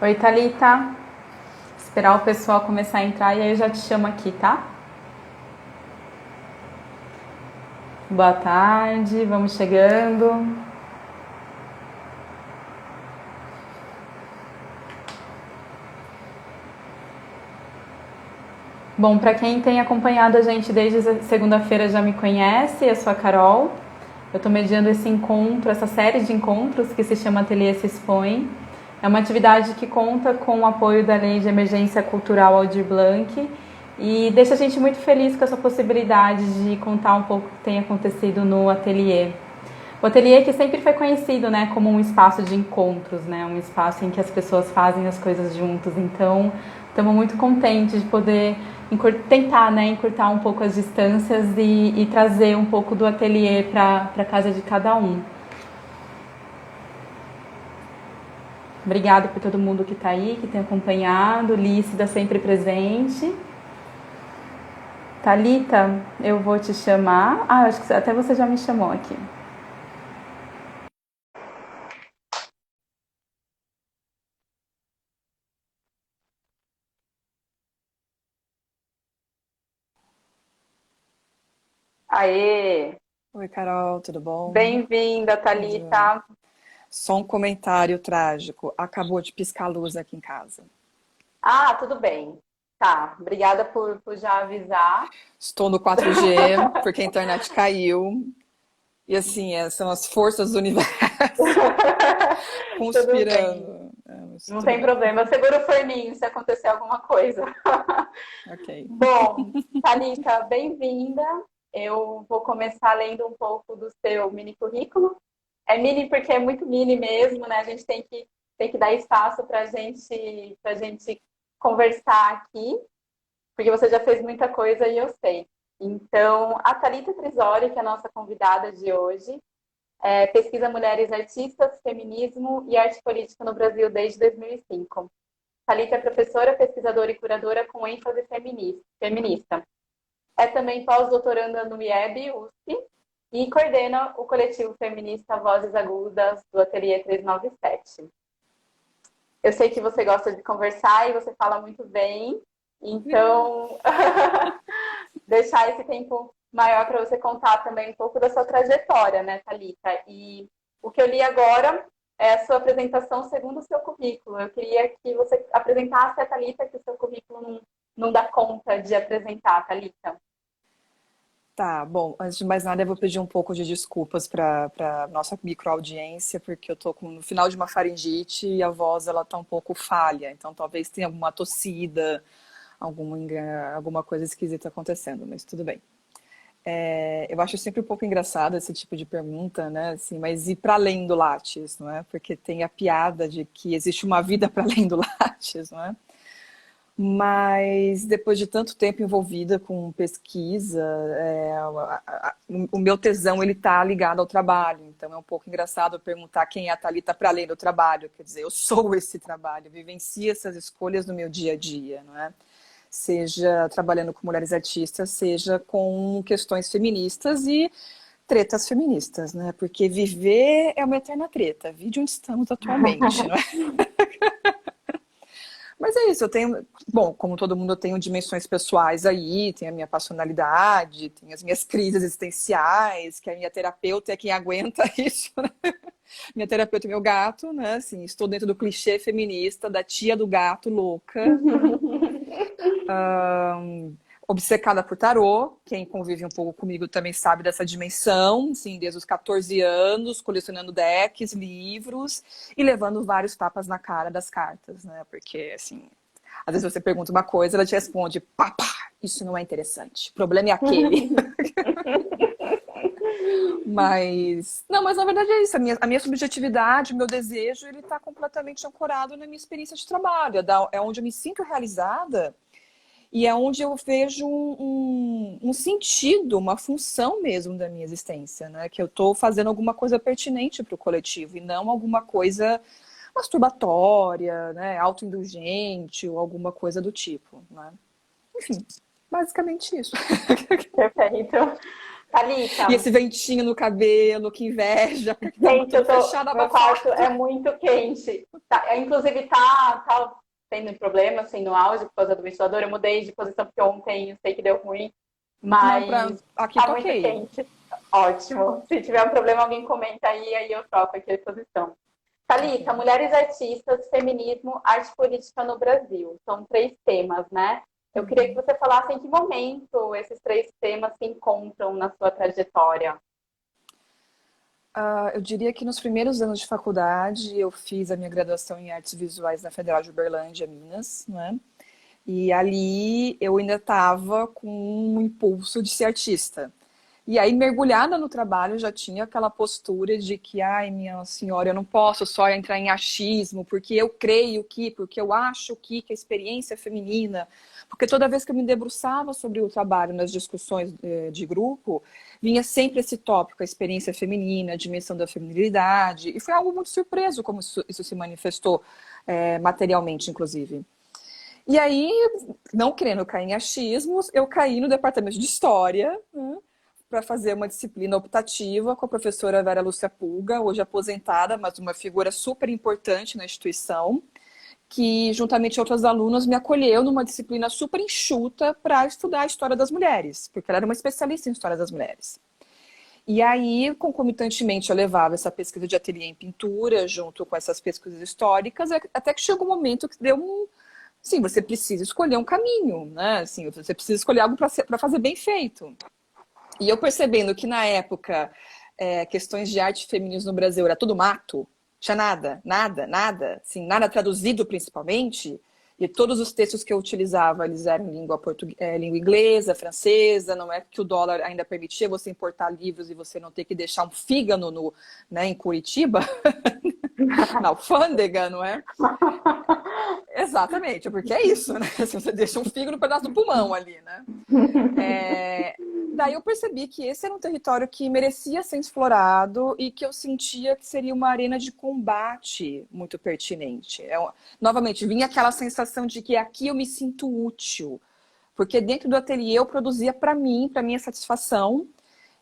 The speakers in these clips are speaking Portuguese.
Oi, Thalita. Esperar o pessoal começar a entrar e aí eu já te chamo aqui, tá? Boa tarde, vamos chegando. Bom, para quem tem acompanhado a gente desde segunda-feira já me conhece, eu sou a Carol. Eu estou mediando esse encontro, essa série de encontros que se chama Ateliê Se Expõe. É uma atividade que conta com o apoio da Lei de Emergência Cultural Aldir Blanc e deixa a gente muito feliz com essa possibilidade de contar um pouco o que tem acontecido no ateliê. O ateliê que sempre foi conhecido, né, como um espaço de encontros, né, um espaço em que as pessoas fazem as coisas juntos. Então, estamos muito contentes de poder tentar, né, encurtar um pouco as distâncias e trazer um pouco do ateliê para a casa de cada um. Obrigada por todo mundo que está aí, que tem acompanhado. Lícida sempre presente. Thalita, eu vou te chamar. Ah, acho que até você já me chamou aqui. Aê! Oi, Carol, tudo bom? Bem-vinda, Bom dia. Thalita. Só um comentário trágico. Acabou de piscar a luz aqui em casa. Ah, tudo bem. Tá, obrigada por já avisar. Estou no 4G porque a internet caiu. E assim, são as forças do universo Tudo bem, conspirando. Mas não tudo tem bem. problema. Segura o forninho se acontecer alguma coisa. Ok. Bom, Thalita, bem-vinda. Eu vou começar lendo um pouco do seu mini currículo. É mini porque é muito mini mesmo, né? A gente tem que dar espaço para gente conversar aqui, porque você já fez muita coisa e eu sei. Então, a Thalita Trisori, que é a nossa convidada de hoje, pesquisa mulheres artistas, feminismo e arte política no Brasil desde 2005. Thalita é professora, pesquisadora e curadora com ênfase feminista. É também pós-doutoranda no IEB, USP, e coordena o coletivo feminista Vozes Agudas do Ateliê 397. Eu sei que você gosta de conversar e você fala muito bem, então deixar esse tempo maior para você contar também um pouco da sua trajetória, né, Thalita? E o que eu li agora é a sua apresentação segundo o seu currículo. Eu queria que você apresentasse a Thalita, que o seu currículo não dá conta de apresentar, Thalita. Tá, bom, antes de mais nada, eu vou pedir um pouco de desculpas para nossa microaudiência, porque eu tô no final de uma faringite e a voz ela tá um pouco falha, então talvez tenha alguma tossida, alguma coisa esquisita acontecendo, mas tudo bem. Eu acho sempre um pouco engraçado esse tipo de pergunta, né? Assim, mas e para além do Lattes, não é? Porque tem a piada de que existe uma vida para além do Lattes, não é? Mas depois de tanto tempo envolvida com pesquisa, o meu tesão ele está ligado ao trabalho. Então é um pouco engraçado perguntar quem é a Thalita para além do trabalho. Quer dizer, eu sou esse trabalho, eu vivencio essas escolhas no meu dia a dia, não é? Seja trabalhando com mulheres artistas, seja com questões feministas e tretas feministas, né? Porque viver é uma eterna treta, vide onde estamos atualmente, não é? Mas é isso, eu tenho, bom, como todo mundo, eu tenho dimensões pessoais aí, tenho a minha personalidade, tenho as minhas crises existenciais, que a minha terapeuta é quem aguenta isso, né? Minha terapeuta é meu gato, né? Assim, estou dentro do clichê feminista da tia do gato louca, né? Obcecada por tarô, quem convive um pouco comigo também sabe dessa dimensão, assim, desde os 14 anos, colecionando decks, livros e levando vários tapas na cara das cartas, né? Porque, assim, às vezes você pergunta uma coisa, ela te responde, papá, isso não é interessante, o problema é aquele. Mas, não, mas na verdade é isso, a minha subjetividade, o meu desejo, ele está completamente ancorado na minha experiência de trabalho, é onde eu me sinto realizada. E é onde eu vejo um sentido, uma função mesmo da minha existência, né? Que eu estou fazendo alguma coisa pertinente para o coletivo e não alguma coisa masturbatória, né? Autoindulgente ou alguma coisa do tipo, né? Enfim, basicamente isso. Perfeito. Thalita, E esse ventinho no cabelo, que inveja, porque tá gente, tudo fechado, meu quarto abafado. é muito quente. Inclusive, tá tendo problema, assim, no auge por causa do ventilador. Eu mudei de posição porque ontem eu sei que deu ruim, Não, mas aqui tá tá muito ok. quente. Ótimo. Se tiver um problema, alguém comenta aí eu troco aqui a posição. Thalita, Ok. mulheres artistas, feminismo, arte política no Brasil. São três temas, né? Eu queria que Uhum. você falasse em que momento esses três temas se encontram na sua trajetória. Eu diria que nos primeiros anos de faculdade eu fiz a minha graduação em artes visuais na Federal de Uberlândia, Minas, né? E ali eu ainda estava com um impulso de ser artista. E aí, mergulhada no trabalho, já tinha aquela postura de que, ai, minha senhora, eu não posso só entrar em achismo, porque eu creio que, porque eu acho que a experiência é feminina. Porque toda vez que eu me debruçava sobre o trabalho nas discussões de grupo, vinha sempre esse tópico, a experiência feminina, a dimensão da feminilidade. E foi algo muito surpreso como isso se manifestou materialmente, inclusive. E aí, não querendo cair em achismos, eu caí no departamento de História, né, para fazer uma disciplina optativa com a professora Vera Lúcia Pulga, hoje aposentada, mas uma figura super importante na instituição, que, juntamente com outras alunas, me acolheu numa disciplina super enxuta para estudar a história das mulheres, porque ela era uma especialista em história das mulheres. E aí, concomitantemente, eu levava essa pesquisa de ateliê em pintura, junto com essas pesquisas históricas, até que chegou um momento que deu um. Sim, você precisa escolher um caminho, né? Assim, você precisa escolher algo para fazer bem feito. E eu percebendo que na época questões de arte e feminismo no Brasil era tudo mato, tinha nada, nada, nada, assim, nada traduzido principalmente, e todos os textos que eu utilizava, eles eram em língua inglesa, francesa, não é que o dólar ainda permitia você importar livros e você não ter que deixar um fígado né, em Curitiba, na alfândega, não é? Exatamente, porque é isso, né? Você deixa um fígado no pedaço do pulmão ali, né? É, Daí eu percebi que esse era um território que merecia ser explorado e que eu sentia que seria uma arena de combate muito pertinente. Novamente, vinha aquela sensação de que aqui eu me sinto útil, porque dentro do ateliê eu produzia para mim, para minha satisfação,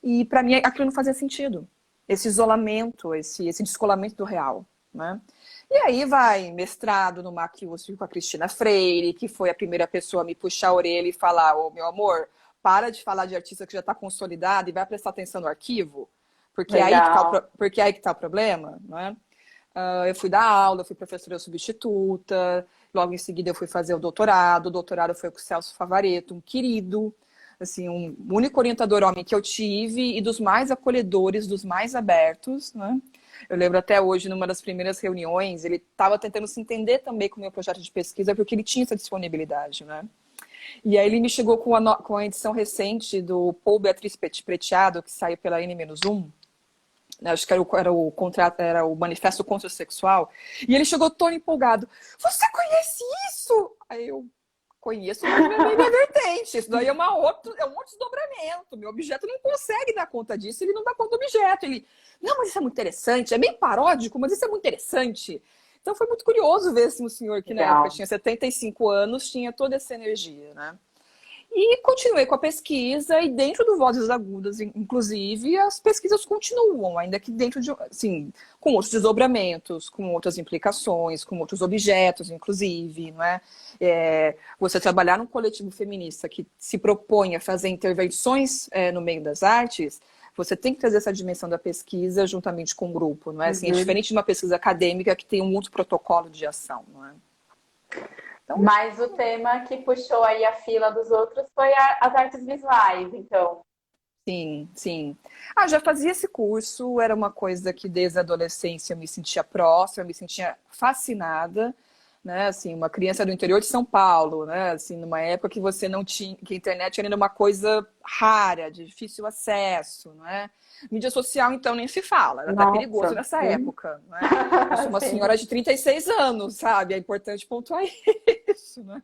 e para mim aquilo não fazia sentido. Esse isolamento, esse descolamento do real, né? E aí vai mestrado no MAC USP com a Cristina Freire, que foi a primeira pessoa a me puxar a orelha e falar, ô meu amor, para de falar de artista que já está consolidado e vai prestar atenção no arquivo, Legal. porque é aí que tá o problema, não é? Eu fui dar aula, eu fui professora substituta, logo em seguida eu fui fazer o doutorado foi com o Celso Favaretto, um querido, assim, um único orientador homem que eu tive e dos mais acolhedores, dos mais abertos, né? Eu lembro até hoje, numa das primeiras reuniões, ele estava tentando se entender também com o meu projeto de pesquisa, porque ele tinha essa disponibilidade, né? E aí ele me chegou com a edição recente do Paul Beatriz Preciado, que saiu pela N-1, né, acho que era o Manifesto Contra-Sexual, e ele chegou todo empolgado. Você conhece isso? Aí eu conheço, mas não é bem minha vertente. Isso daí é um outro desdobramento. Meu objeto não consegue dar conta disso, ele não dá conta do objeto. Ele, não, mas isso é muito interessante, é bem paródico, mas isso é muito interessante. Então foi muito curioso ver assim, um senhor que na época Legal. tinha 75 anos, tinha toda essa energia, né? E continuei com a pesquisa, e dentro do Vozes Agudas, inclusive, as pesquisas continuam, ainda que dentro de, assim, com outros desdobramentos, com outras implicações, com outros objetos, inclusive, não é? Você trabalhar num coletivo feminista que se propõe a fazer intervenções no meio das artes, você tem que trazer essa dimensão da pesquisa juntamente com o grupo, não é? Assim, é Uhum. diferente de uma pesquisa acadêmica que tem um outro protocolo de ação, não é? Então, Mas o tema que puxou aí a fila dos outros foi as artes visuais, então. sim, sim. Já fazia esse curso, era uma coisa que desde a adolescência eu me sentia próxima, eu me sentia fascinada, né? Assim, uma criança do interior de São Paulo, né? Assim, numa época que você não tinha, que a internet era uma coisa rara, de difícil acesso, não é? Mídia social, então, nem se fala, era até perigoso Nossa, nessa sim. época, né? Eu sou uma Sim. senhora de 36 anos, sabe? É importante pontuar isso, né?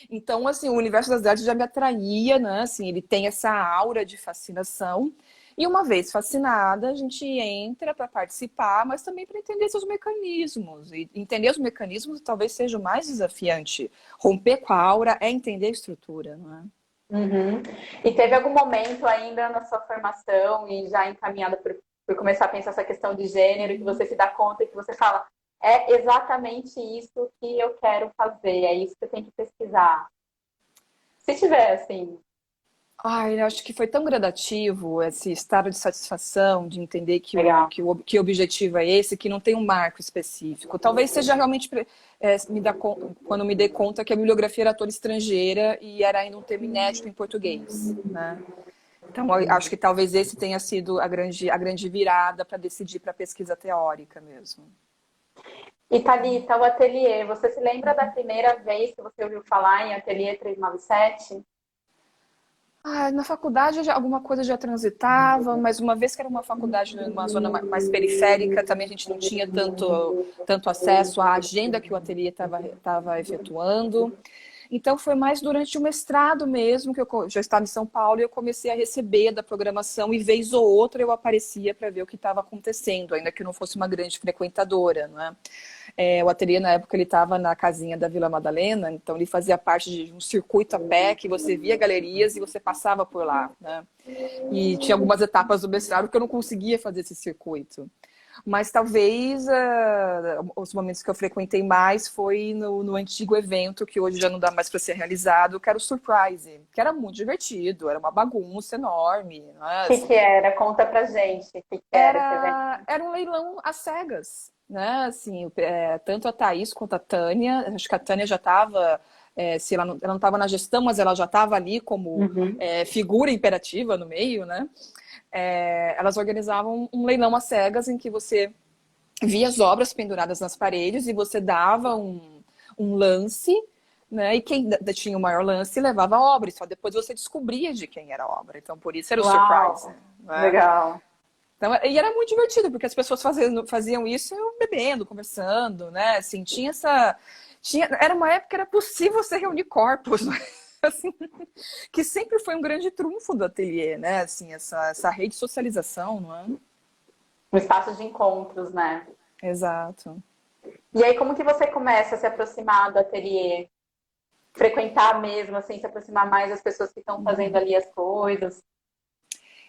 Então, assim, o universo das artes já me atraía, né? Assim, ele tem essa aura de fascinação. E uma vez fascinada, a gente entra para participar, mas também para entender seus mecanismos. E entender os mecanismos talvez seja o mais desafiante. Romper com a aura é entender a estrutura, não é? Uhum. E teve algum momento ainda na sua formação e já encaminhada por começar a pensar essa questão de gênero, que você se dá conta e que você fala, é exatamente isso que eu quero fazer, é isso que eu tenho que pesquisar. Se tiver, assim, Ai, eu acho que foi tão gradativo esse estado de satisfação, de entender legal. que o objetivo é esse, que não tem um marco específico. Talvez seja realmente quando me dei conta que a bibliografia era toda estrangeira e era ainda um termo inédito em português, né? Então, eu acho que talvez esse tenha sido a grande virada para decidir para pesquisa teórica mesmo. E Thalita, o ateliê, você se lembra da primeira vez que você ouviu falar em ateliê 397? Ah, na faculdade alguma coisa já transitava, mas uma vez que era uma faculdade numa zona mais periférica, também a gente não tinha tanto acesso à agenda que o ateliê estava efetuando. Então foi mais durante o mestrado mesmo, que eu já estava em São Paulo, e eu comecei a receber da programação, e vez ou outra eu aparecia para ver o que estava acontecendo, ainda que eu não fosse uma grande frequentadora, não é? O ateliê, na época, ele estava na casinha da Vila Madalena, então ele fazia parte de um circuito a pé, que você via galerias e você passava por lá, né? E tinha algumas etapas do mestrado que eu não conseguia fazer esse circuito. Mas talvez os momentos que eu frequentei mais foi no antigo evento, que hoje já não dá mais para ser realizado, que era o Surprise, que era muito divertido, era uma bagunça enorme. O Né? que era? Conta pra gente. O que era esse evento? Era um leilão às cegas, né? Assim, tanto a Thaís quanto a Tânia, acho que a Tânia já estava, se ela não estava na gestão, mas ela já estava ali como Uhum. figura imperativa no meio, né? Elas organizavam um leilão às cegas em que você via as obras penduradas nas paredes e você dava um lance, né? E quem tinha o maior lance levava a obra, e só depois você descobria de quem era a obra. Então, por isso era o surprise, Uau, né? legal. Então, e era muito divertido, porque as pessoas faziam isso bebendo, conversando, né? Assim, era uma época que era possível você reunir corpos, né? Assim, que sempre foi um grande trunfo do ateliê, né? Assim, essa rede de socialização, não é? Um espaço de encontros, né? Exato. E aí, como que você começa a se aproximar do ateliê? Frequentar mesmo, assim, se aproximar mais das pessoas que estão fazendo ali as coisas?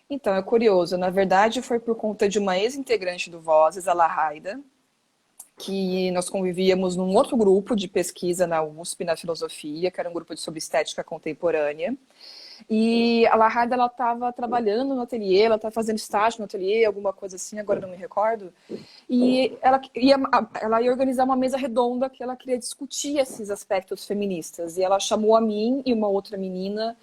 Então, é curioso. Na verdade, foi por conta de uma ex-integrante do Vozes, a Larraida, que nós convivíamos num outro grupo de pesquisa na USP, na filosofia, que era um grupo sobre estética contemporânea. E a Larraida, ela estava trabalhando no ateliê, ela estava fazendo estágio no ateliê, alguma coisa assim, agora não me recordo. E ela ia organizar uma mesa redonda que ela queria discutir esses aspectos feministas. E ela chamou a mim e uma outra menina.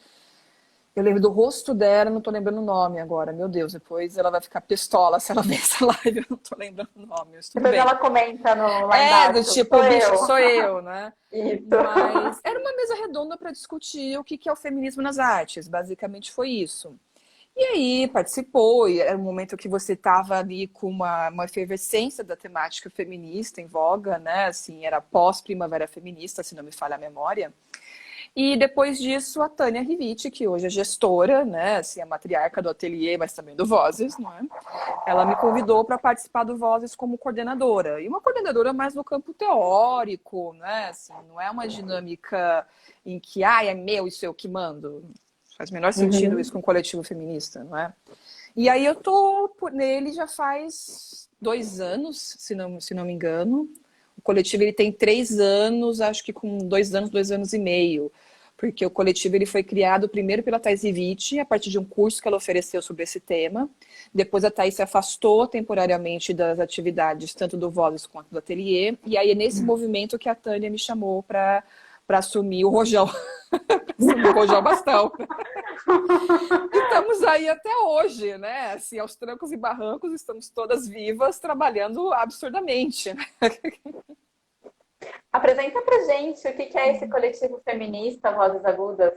Eu lembro do rosto dela, não tô lembrando o nome agora. Meu Deus, depois ela vai ficar pistola se ela ver essa live, eu não tô lembrando o nome, mas tudo Depois bem. ela comenta lá Do embaixo. tipo, Sou bicho, eu. sou eu, né? Isso. Mas era uma mesa redonda para discutir o que é o feminismo nas artes. Basicamente foi isso. E aí participou, e era um momento que você estava ali com uma efervescência da temática feminista em voga, né? Assim, era pós-primavera feminista, se não me falha a memória. E depois disso, a Tânia Riviti, que hoje é gestora, né, assim, a matriarca do ateliê, mas também do Vozes, não é? Ela me convidou para participar do Vozes como coordenadora. E uma coordenadora mais no campo teórico, né? Assim, não é uma dinâmica em que, é meu, isso eu que mando. Faz o menor sentido isso Uhum. com um coletivo feminista, não é? E aí eu tô nele já faz 2 anos, se não me engano. O coletivo ele tem 3 anos, acho que com 2 anos, 2 anos e meio. Porque o coletivo ele foi criado primeiro pela Thais Riviti, a partir de um curso que ela ofereceu sobre esse tema. Depois a Thais se afastou temporariamente das atividades, tanto do Vozes quanto do ateliê. E aí é nesse movimento que a Tânia me chamou para assumir o rojão. Assumir o rojão bastão. E estamos aí até hoje, né? Assim, aos trancos e barrancos, estamos todas vivas, trabalhando absurdamente. Né? Apresenta pra gente o que é esse coletivo feminista Vozes Agudas.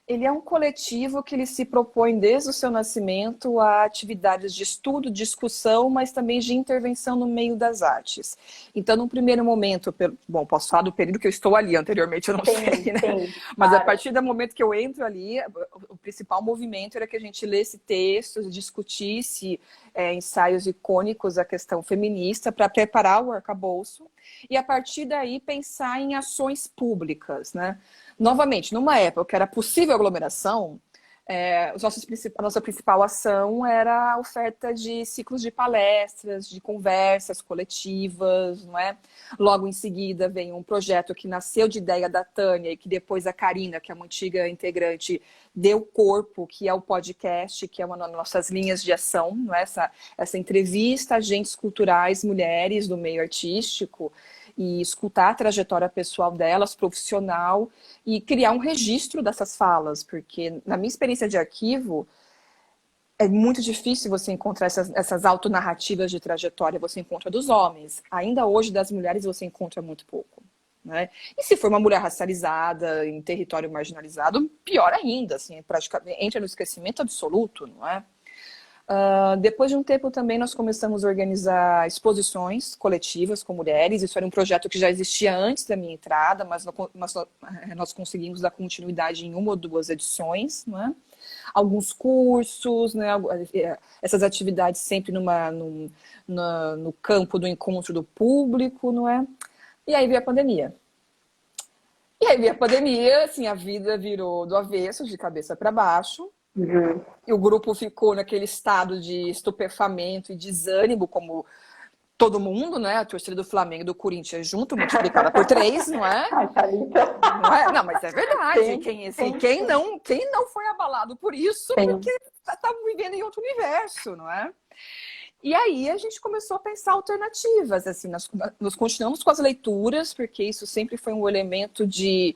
Ele é um coletivo que ele se propõe desde o seu nascimento a atividades de estudo, discussão, mas também de intervenção no meio das artes. Então, num primeiro momento, bom, posso falar do período que eu estou ali, anteriormente eu não sei, né? Sim, Mas a claro. partir do momento que eu entro ali, o principal movimento era que a gente lesse textos, discutisse ensaios icônicos da questão feminista para preparar o arcabouço e, a partir daí, pensar em ações públicas, né? Novamente, numa época que era possível aglomeração, a nossa principal ação era a oferta de ciclos de palestras, de conversas coletivas, não é? Logo em seguida vem um projeto que nasceu de ideia da Tânia e que depois a Karina, que é uma antiga integrante, deu corpo, que é o podcast, que é uma das nossas linhas de ação, não é? Essa entrevista a agentes culturais, mulheres do meio artístico, e escutar a trajetória pessoal delas, profissional, e criar um registro dessas falas, porque na minha experiência de arquivo, é muito difícil você encontrar essas autonarrativas de trajetória, você encontra dos homens. Ainda hoje, das mulheres, você encontra muito pouco. Né? E se for uma mulher racializada, em território marginalizado, pior ainda, assim, praticamente entra no esquecimento absoluto, não é? Depois de um tempo também nós começamos a organizar exposições coletivas com mulheres. Isso era um projeto que já existia antes da minha entrada, mas nós conseguimos dar continuidade em uma ou duas edições, né? Alguns cursos, né? Essas atividades sempre no campo do encontro do público, não é? E aí veio a pandemia. E aí veio a pandemia, assim, a vida virou do avesso, de cabeça para baixo. Uhum. E o grupo ficou naquele estado de estupefamento e desânimo, como todo mundo, né? A torcida do Flamengo e do Corinthians junto, multiplicada por 3, não é? Ai, Thalita. Não é? Não, mas é verdade. Sim, Quem não foi abalado por isso, sim. porque está vivendo em outro universo, não é? E aí a gente começou a pensar alternativas, assim, nós continuamos com as leituras, porque isso sempre foi um elemento de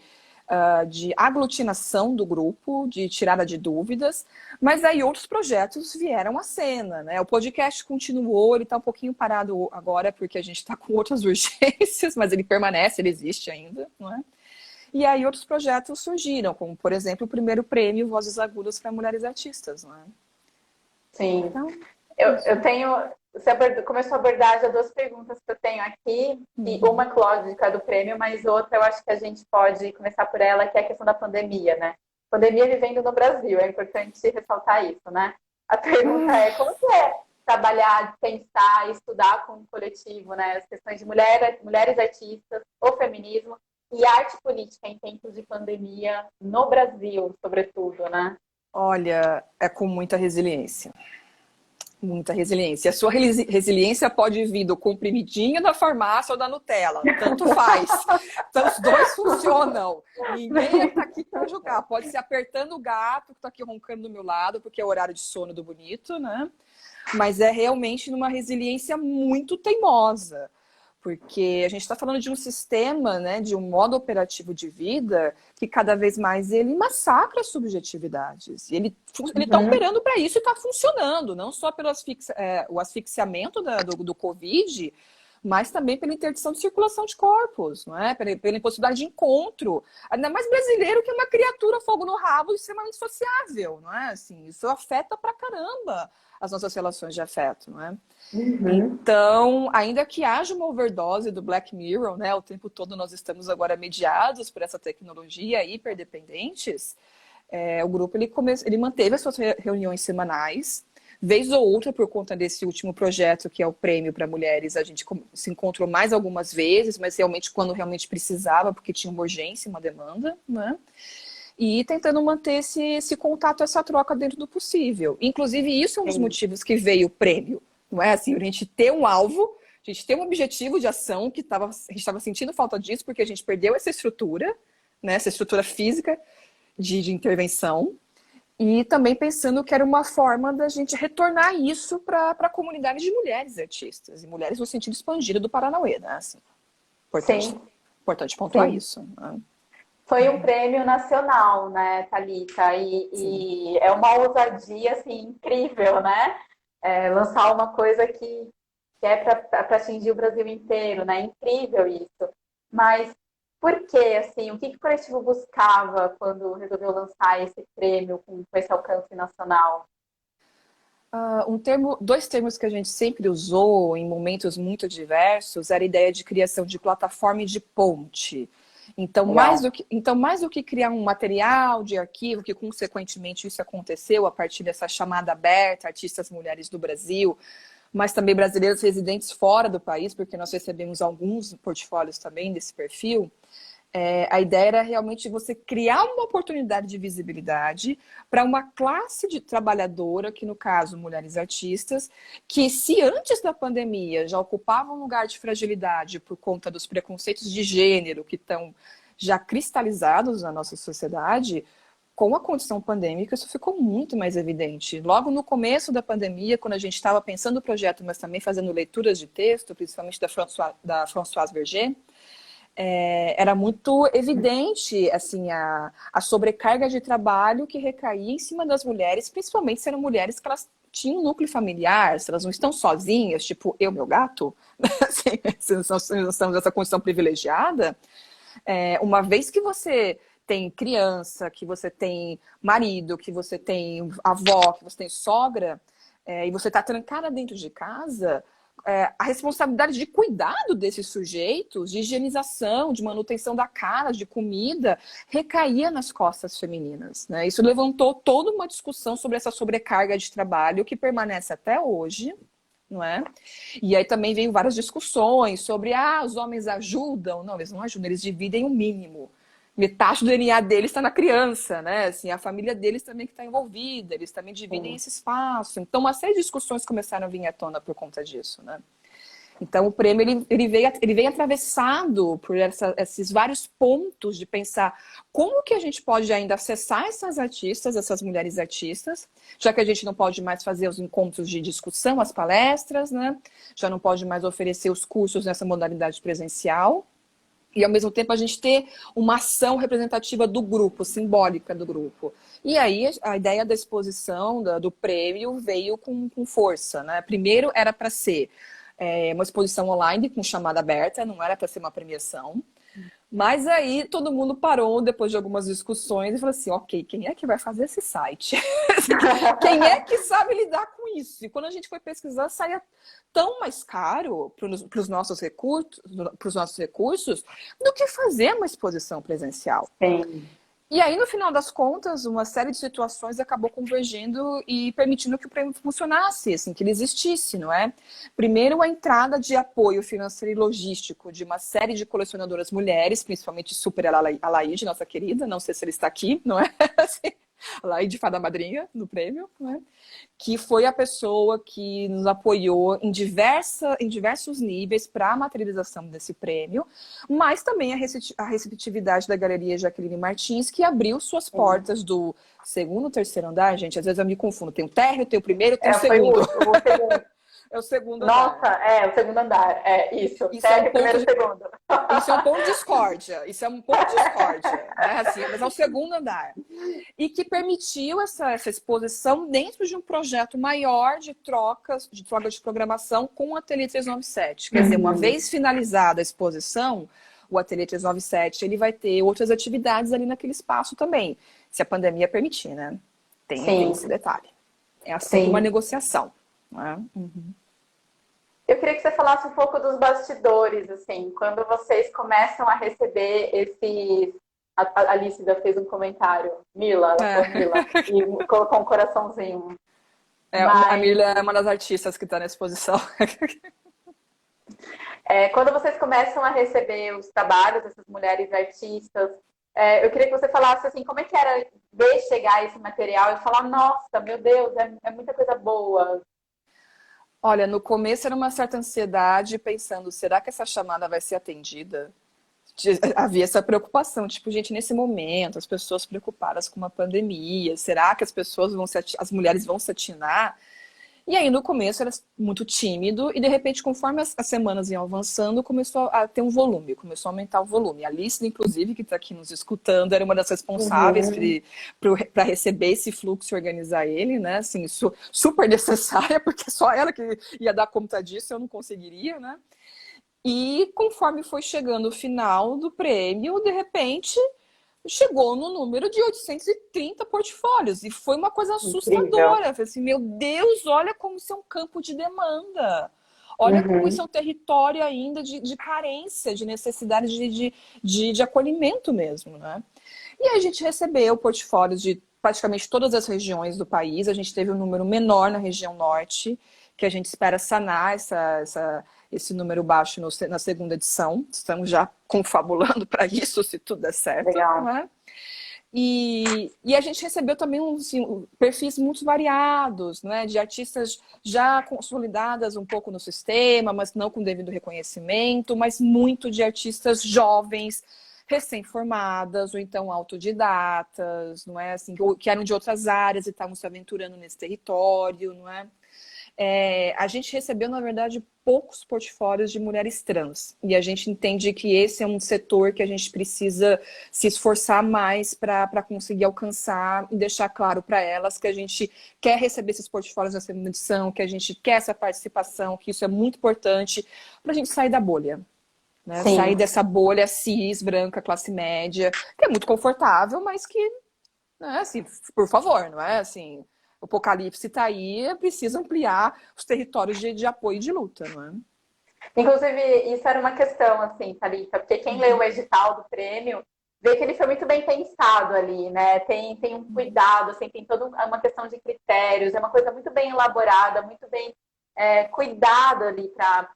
aglutinação do grupo, de tirada de dúvidas, mas aí outros projetos vieram à cena, né? O podcast continuou, ele está um pouquinho parado agora, porque a gente está com outras urgências, mas ele permanece, ele existe ainda, não é? E aí outros projetos surgiram, como, por exemplo, o primeiro prêmio Vozes Agudas para Mulheres Artistas, não é? Sim. Então, Eu tenho. Você começou a abordar já duas perguntas que eu tenho aqui, e uma lógica do prêmio, mas outra eu acho que a gente pode começar por ela, que é a questão da pandemia, né? Pandemia vivendo no Brasil, é importante ressaltar isso, né? A pergunta é como que é trabalhar, pensar, estudar com um coletivo, né? As questões de mulheres artistas, o feminismo e arte política em tempos de pandemia no Brasil, sobretudo, né? olha, é com muita resiliência. Muita resiliência. A sua resiliência pode vir do comprimidinho da farmácia ou da Nutella. Tanto faz. Então, os dois funcionam. Ninguém está aqui para julgar. Pode ser apertando o gato que está aqui roncando do meu lado, porque é o horário de sono do bonito, né? Mas é realmente numa resiliência muito teimosa. Porque a gente está falando de um sistema, né, de um modo operativo de vida que cada vez mais ele massacra as subjetividades. E ele está operando para isso e está funcionando, não só pelo o asfixiamento do Covid, mas também pela interdição de circulação de corpos, não é? Pela impossibilidade de encontro. Ainda mais brasileiro, que é uma criatura fogo no rabo extremamente sociável, não é? Assim, isso afeta pra caramba as nossas relações de afeto, não é? Então, ainda que haja uma overdose do Black Mirror, né? O tempo todo nós estamos agora mediados por essa tecnologia, hiperdependentes. O grupo ele manteve as suas reuniões semanais. Vez ou outra, por conta desse último projeto, que é o Prêmio para Mulheres, a gente se encontrou mais algumas vezes, mas realmente quando realmente precisava, porque tinha uma urgência, uma demanda, né? E tentando manter esse contato, essa troca dentro do possível. Inclusive, isso é um dos motivos que veio o prêmio, não é? Assim, a gente ter um alvo, a gente ter um objetivo de ação, que a gente estava sentindo falta disso, porque a gente perdeu essa estrutura, né? Essa estrutura física de intervenção. E também pensando que era uma forma da gente retornar isso para a comunidade de mulheres artistas, e mulheres no sentido expandido do Paranauê, né? Assim, importante pontuar isso. Né? Foi um prêmio nacional, né, Thalita? E é uma ousadia, assim, incrível, né? Lançar uma coisa que é para atingir o Brasil inteiro, né? Incrível isso. Mas por quê, assim? O que o coletivo buscava quando resolveu lançar esse prêmio com esse alcance nacional? Dois termos que a gente sempre usou em momentos muito diversos era a ideia de criação de plataforma e de ponte. Legal. Então, mais do que criar um material de arquivo, que consequentemente isso aconteceu a partir dessa chamada aberta, artistas mulheres do Brasil, mas também brasileiros residentes fora do país, porque nós recebemos alguns portfólios também desse perfil. A ideia era realmente você criar uma oportunidade de visibilidade para uma classe de trabalhadora, que no caso, mulheres artistas, que se antes da pandemia já ocupavam um lugar de fragilidade por conta dos preconceitos de gênero que estão já cristalizados na nossa sociedade, com a condição pandêmica isso ficou muito mais evidente. Logo no começo da pandemia, quando a gente estava pensando o projeto, mas também fazendo leituras de texto, principalmente da Françoise Verger, era muito evidente assim, a sobrecarga de trabalho que recaía em cima das mulheres, principalmente se eram mulheres que elas tinham um núcleo familiar, se elas não estão sozinhas, tipo eu, meu gato, assim, se nós estamos nessa condição privilegiada, uma vez que você tem criança, que você tem marido, que você tem avó, que você tem sogra, e você está trancada dentro de casa, a responsabilidade de cuidado desses sujeitos, de higienização, de manutenção da casa, de comida, recaía nas costas femininas, né? Isso levantou toda uma discussão sobre essa sobrecarga de trabalho que permanece até hoje, não é? E aí também veio várias discussões sobre, os homens ajudam. Não, eles não ajudam, eles dividem o mínimo. Metade do DNA deles está na criança, né? Assim, a família deles também que está envolvida, eles também dividem esse espaço. Então, uma série de discussões começaram a vir à tona por conta disso, né? Então, o prêmio ele veio atravessado por esses vários pontos de pensar como que a gente pode ainda acessar essas artistas, essas mulheres artistas, já que a gente não pode mais fazer os encontros de discussão, as palestras, né? Já não pode mais oferecer os cursos nessa modalidade presencial. E, ao mesmo tempo, a gente ter uma ação representativa do grupo, simbólica do grupo. E aí, a ideia da exposição, do prêmio, veio com força, né? Primeiro, era para ser uma exposição online com chamada aberta, não era para ser uma premiação. Mas aí, todo mundo parou, depois de algumas discussões, e falou assim, ok, quem é que vai fazer esse site? Quem é que sabe lidar com isso? E quando a gente foi pesquisar, saía tão mais caro para os nossos recursos do que fazer uma exposição presencial. Sim. E aí, no final das contas, uma série de situações acabou convergindo e permitindo que o prêmio funcionasse, assim, que ele existisse, não é? Primeiro, a entrada de apoio financeiro e logístico de uma série de colecionadoras mulheres, principalmente Super Alaide, nossa querida, não sei se ele está aqui, não é? Alaide, fada madrinha do prêmio, não é? Que foi a pessoa que nos apoiou em diversos níveis para a materialização desse prêmio, mas também a receptividade da Galeria Jaqueline Martins, que abriu suas portas do segundo, terceiro andar, gente, às vezes eu me confundo, tem o térreo, tem o primeiro, tem o segundo. O segundo. É o segundo Nossa, andar. o segundo andar. Isso. Isso é um Primeiro e segundo. Isso é um ponto de discórdia. Isso é um ponto de discórdia. Né? Assim, mas é o segundo andar. E que permitiu essa exposição dentro de um projeto maior de troca de programação com o Ateliê 397. Quer dizer, uma vez finalizada a exposição, o Ateliê 397 ele vai ter outras atividades ali naquele espaço também, se a pandemia permitir, né? Tem esse detalhe. É assim uma negociação. Né? Eu queria que você falasse um pouco dos bastidores, assim, quando vocês começam a receber esses... A Alícida fez um comentário, Mila, ela falou Mila, e colocou um coraçãozinho. A Mila é uma das artistas que está na exposição. Quando vocês começam a receber os trabalhos dessas mulheres artistas, eu queria que você falasse assim, como é que era ver chegar esse material e falar, nossa, meu Deus, é muita coisa boa. Olha, no começo era uma certa ansiedade, pensando, será que essa chamada vai ser atendida? Havia essa preocupação, tipo, gente, nesse momento, as pessoas preocupadas com uma pandemia, será que as mulheres vão se atinar? E aí, no começo, era muito tímido, e de repente, conforme as semanas iam avançando, começou a ter um volume, começou a aumentar o volume. A Alice, inclusive, que está aqui nos escutando, era uma das responsáveis para receber esse fluxo e organizar ele, né? Assim, super necessária, porque só ela que ia dar conta disso, eu não conseguiria, né? E conforme foi chegando o final do prêmio, de repente, chegou no número de 830 portfólios. E foi uma coisa assustadora. Eu falei assim, meu Deus, olha como isso é um campo de demanda. Olha como isso Uhum. é um território ainda de carência, de necessidade de acolhimento mesmo, né? E aí a gente recebeu portfólios de praticamente todas as regiões do país. A gente teve um número menor na região norte, que a gente espera sanar esse número baixo na segunda edição. Estamos já confabulando para isso, se tudo der certo, Legal. não é? E a gente recebeu também assim, perfis muito variados, né, de artistas já consolidadas um pouco no sistema, mas não com devido reconhecimento, mas muito de artistas jovens, recém-formadas, ou então autodidatas, não é assim, que eram de outras áreas e estavam se aventurando nesse território, não é? A gente recebeu, na verdade, poucos portfólios de mulheres trans. E a gente entende que esse é um setor que a gente precisa se esforçar mais para conseguir alcançar e deixar claro para elas que a gente quer receber esses portfólios na segunda edição, que a gente quer essa participação, que isso é muito importante para a gente sair da bolha. Né? Sair Sim. dessa bolha cis, branca, classe média, que é muito confortável, mas que não é assim, por favor, não é assim. O apocalipse está aí, é preciso ampliar os territórios de apoio e de luta, não é? Inclusive, isso era uma questão, assim, Thalita, porque quem lê o edital do prêmio vê que ele foi muito bem pensado ali, né? Tem um cuidado, assim, tem toda uma questão de critérios, é uma coisa muito bem elaborada, muito bem cuidado ali para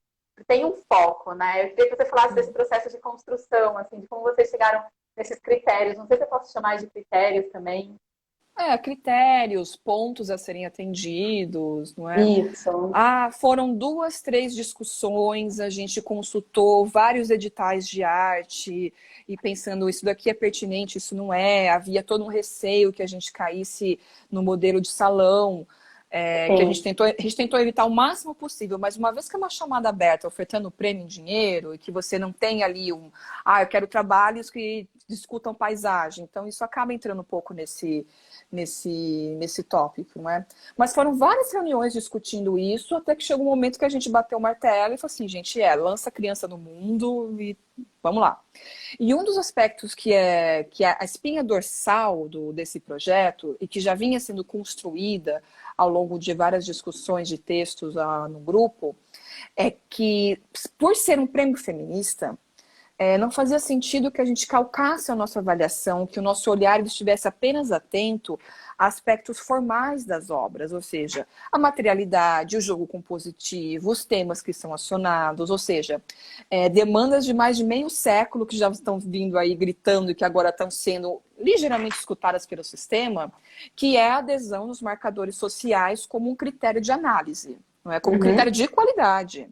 tem um foco, né? Eu queria que você falasse desse processo de construção, assim, de como vocês chegaram nesses critérios. Não sei se eu posso chamar de critérios também. Critérios, pontos a serem atendidos, não é? Isso. Foram duas, três discussões, a gente consultou vários editais de arte e pensando isso daqui é pertinente, isso não é. Havia todo um receio que a gente caísse no modelo de salão, que Sim. a gente tentou evitar o máximo possível, mas uma vez que é uma chamada aberta ofertando prêmio em dinheiro e que você não tem ali eu quero trabalhos que discutam paisagem, então isso acaba entrando um pouco nesse tópico, não é? Mas foram várias reuniões discutindo isso, até que chegou um momento que a gente bateu o martelo e falou assim, gente, lança a criança no mundo e vamos lá. E um dos aspectos que é a espinha dorsal desse projeto e que já vinha sendo construída ao longo de várias discussões de textos no grupo, é que, por ser um prêmio feminista, não fazia sentido que a gente calcasse a nossa avaliação, que o nosso olhar estivesse apenas atento a aspectos formais das obras, ou seja, a materialidade, o jogo compositivo, os temas que são acionados, ou seja, demandas de mais de meio século que já estão vindo aí gritando e que agora estão sendo ligeiramente escutadas pelo sistema, que é a adesão nos marcadores sociais como um critério de análise, não é? Como um critério Uhum. de qualidade.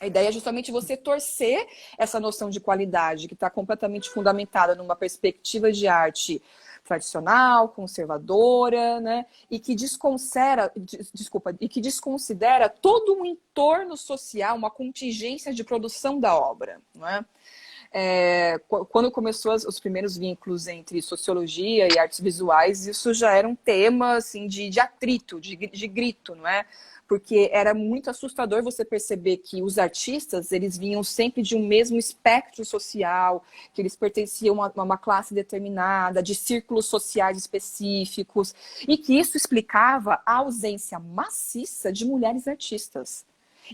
A ideia é justamente você torcer essa noção de qualidade, que está completamente fundamentada numa perspectiva de arte tradicional, conservadora, né? E que desconsidera todo um entorno social, uma contingência de produção da obra, não é? Quando começou os primeiros vínculos entre sociologia e artes visuais, isso já era um tema assim, de atrito, de grito, não é? Porque era muito assustador você perceber que os artistas, eles vinham sempre de um mesmo espectro social, que eles pertenciam a uma classe determinada, de círculos sociais específicos, e que isso explicava a ausência maciça de mulheres artistas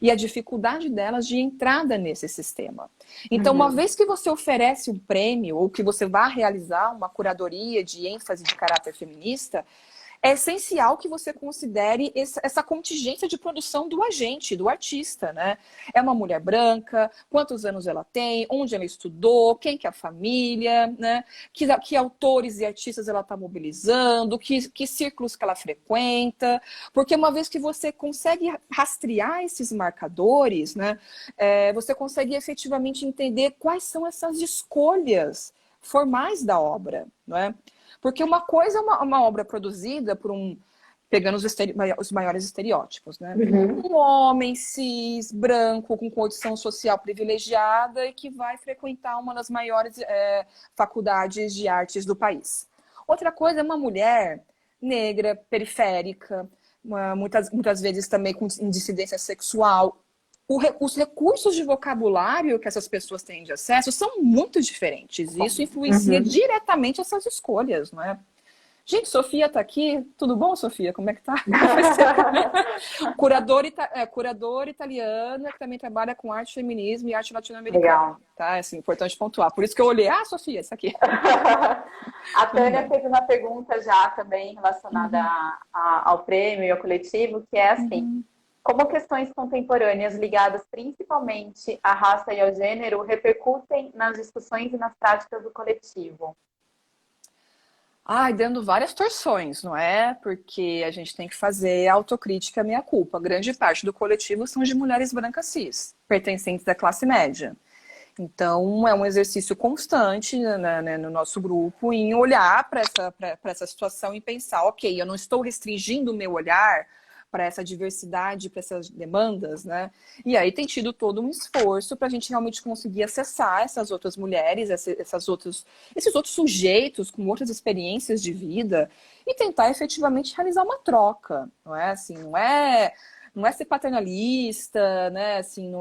e a dificuldade delas de entrada nesse sistema. Então, uma Uhum. vez que você oferece um prêmio ou que você vá realizar uma curadoria de ênfase de caráter feminista, é essencial que você considere essa contingência de produção do agente, do artista, né? É uma mulher branca, quantos anos ela tem, onde ela estudou, quem que é a família, né? Que autores e artistas ela está mobilizando, que círculos que ela frequenta, porque uma vez que você consegue rastrear esses marcadores, né? Você consegue efetivamente entender quais são essas escolhas formais da obra, não é? Porque uma coisa é uma obra produzida por pegando os maiores estereótipos, né? Uhum. Um homem cis, branco, com condição social privilegiada e que vai frequentar uma das maiores faculdades de artes do país. Outra coisa é uma mulher negra, periférica, muitas vezes também com dissidência sexual. Os recursos de vocabulário que essas pessoas têm de acesso são muito diferentes. E isso influencia Uhum. diretamente essas escolhas, não é? Gente, Sofia tá aqui. Tudo bom, Sofia? Como é que tá? Curadora italiana que também trabalha com arte, feminismo e arte latino-americana, Legal. tá? É assim, importante pontuar. Por isso que eu olhei, Sofia, essa aqui. A Tudo Tânia bem. fez uma pergunta já também relacionada Uhum, ao prêmio e ao coletivo, que é assim: uhum. como questões contemporâneas ligadas principalmente à raça e ao gênero repercutem nas discussões e nas práticas do coletivo? Ai, dando várias torções, não é? Porque a gente tem que fazer autocrítica meia-culpa. Grande parte do coletivo são de mulheres brancas cis, pertencentes à classe média. Então, é um exercício constante, né, no nosso grupo em olhar para essa situação e pensar, ok, eu não estou restringindo o meu olhar para essa diversidade, para essas demandas, né? E aí tem tido todo um esforço para a gente realmente conseguir acessar essas outras mulheres, esses outros sujeitos com outras experiências de vida e tentar efetivamente realizar uma troca, não é assim, não é ser paternalista, né? Assim, não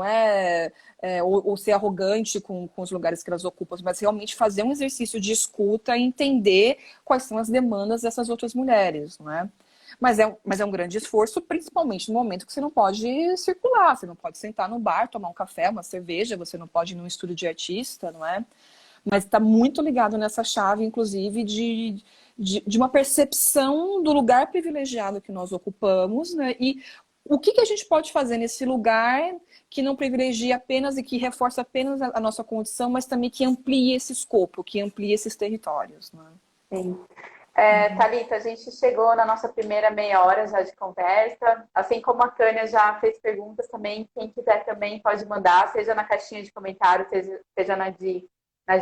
ou ser arrogante com os lugares que elas ocupam, mas realmente fazer um exercício de escuta e entender quais são as demandas dessas outras mulheres, não é? Mas é um grande esforço, principalmente no momento que você não pode circular, você não pode sentar no bar, tomar um café, uma cerveja, você não pode ir num estúdio de artista, não é? Mas está muito ligado nessa chave, inclusive, de uma percepção do lugar privilegiado que nós ocupamos, né? E o que a gente pode fazer nesse lugar que não privilegia apenas e que reforça apenas a nossa condição, mas também que amplie esse escopo, que amplie esses territórios, né? Sim. Uhum. Thalita, a gente chegou na nossa primeira meia hora já de conversa. Assim como a Tânia já fez perguntas também, quem quiser também pode mandar, seja na caixinha de comentários, seja na de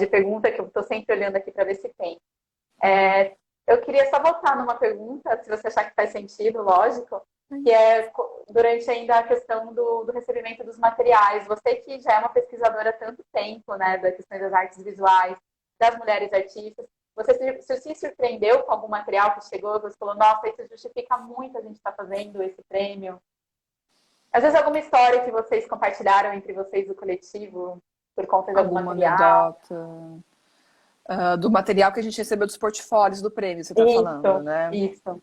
pergunta, que eu estou sempre olhando aqui para ver se tem. Uhum. Eu queria só voltar numa pergunta, se você achar que faz sentido, lógico, que é durante ainda a questão do recebimento dos materiais. Você que já é uma pesquisadora há tanto tempo, né, da questão das artes visuais, das mulheres artistas, você se surpreendeu com algum material que chegou, você falou, nossa, isso justifica muito a gente estar fazendo esse prêmio? Às vezes alguma história que vocês compartilharam entre vocês do coletivo, por conta de algum Alguma material? anedota do material que a gente recebeu dos portfólios do prêmio, você está falando, Isso, né? isso.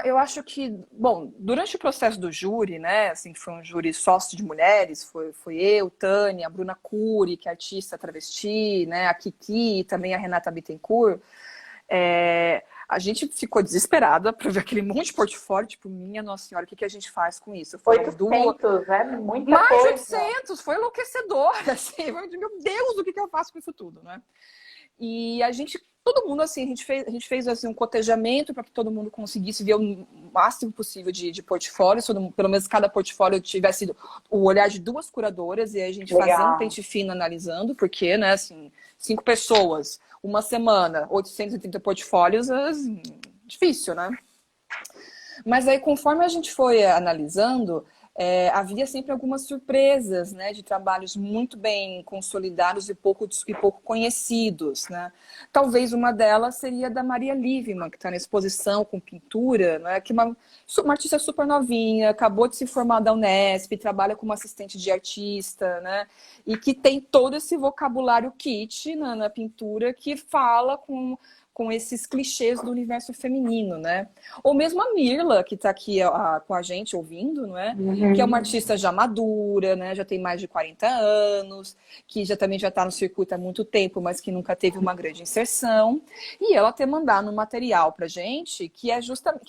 Eu acho que, bom, durante o processo do júri, né, assim, foi um júri sócio de mulheres, foi eu, Tânia, a Bruna Cury, que é artista travesti, né, a Kiki, também a Renata Bittencourt, a gente ficou desesperada para ver aquele monte de portfólio, tipo, minha Nossa Senhora, o que a gente faz com isso? Foram 800, é muita mais de coisa. 800, foi enlouquecedor, assim, meu Deus, o que eu faço com isso tudo, né? E todo mundo, assim, a gente fez assim, um cotejamento para que todo mundo conseguisse ver o máximo possível de portfólios, pelo menos cada portfólio tivesse o olhar de duas curadoras, e aí a gente fazia um Legal. pente fino analisando, porque, né, assim, 5 pessoas, uma semana, 830 portfólios, difícil, né? Mas aí, conforme a gente foi analisando, havia sempre algumas surpresas, né, de trabalhos muito bem consolidados e pouco conhecidos, né? Talvez uma delas seria da Maria Liveman, que está na exposição com pintura, né, que é uma artista super novinha, acabou de se formar da Unesp, trabalha como assistente de artista, né, e que tem todo esse vocabulário kit na pintura que fala com esses clichês do universo feminino, né? Ou mesmo a Mirla, que está aqui com a gente ouvindo, não é? Que é uma Uhum. artista já madura, né? Já tem mais de 40 anos, que também já está no circuito há muito tempo, mas que nunca teve uma grande inserção. E ela ter mandado um material para gente que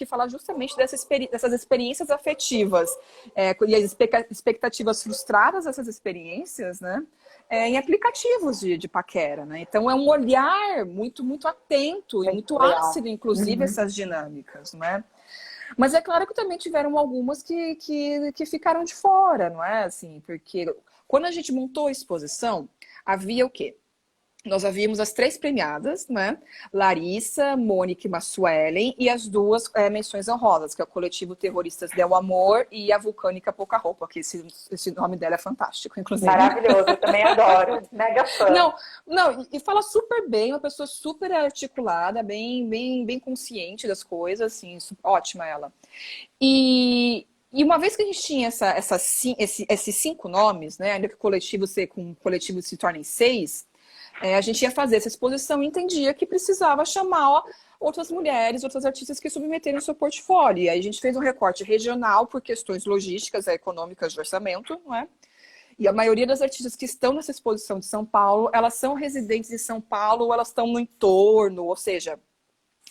fala justamente dessas experiências afetivas e as expectativas frustradas dessas experiências, né? Em aplicativos de paquera, né? Então é um olhar muito, muito atento e Muito muito legal. ácido, inclusive, Uhum. essas dinâmicas, não é? Mas é claro que também tiveram algumas que ficaram de fora, não é? Assim, porque quando a gente montou a exposição, havia o quê? Nós havíamos as 3 premiadas, né? Larissa, Mônica e Massuelen, e as 2 menções honrosas, que é o coletivo Terroristas Del Amor e a Vulcânica Pouca Roupa, que esse nome dela é fantástico, inclusive. Maravilhoso, eu também adoro. Mega fã. Não, não, e fala super bem, uma pessoa super articulada, bem, bem, bem consciente das coisas, assim, ótima ela. E uma vez que a gente tinha esses 5 nomes, né? Ainda que com o coletivo se tornem 6, a gente ia fazer essa exposição e entendia que precisava chamar outras mulheres, outras artistas que submeteram o seu portfólio. E aí a gente fez um recorte regional por questões logísticas, econômicas de orçamento, não é? E a maioria das artistas que estão nessa exposição de São Paulo, elas são residentes em São Paulo ou elas estão no entorno, ou seja,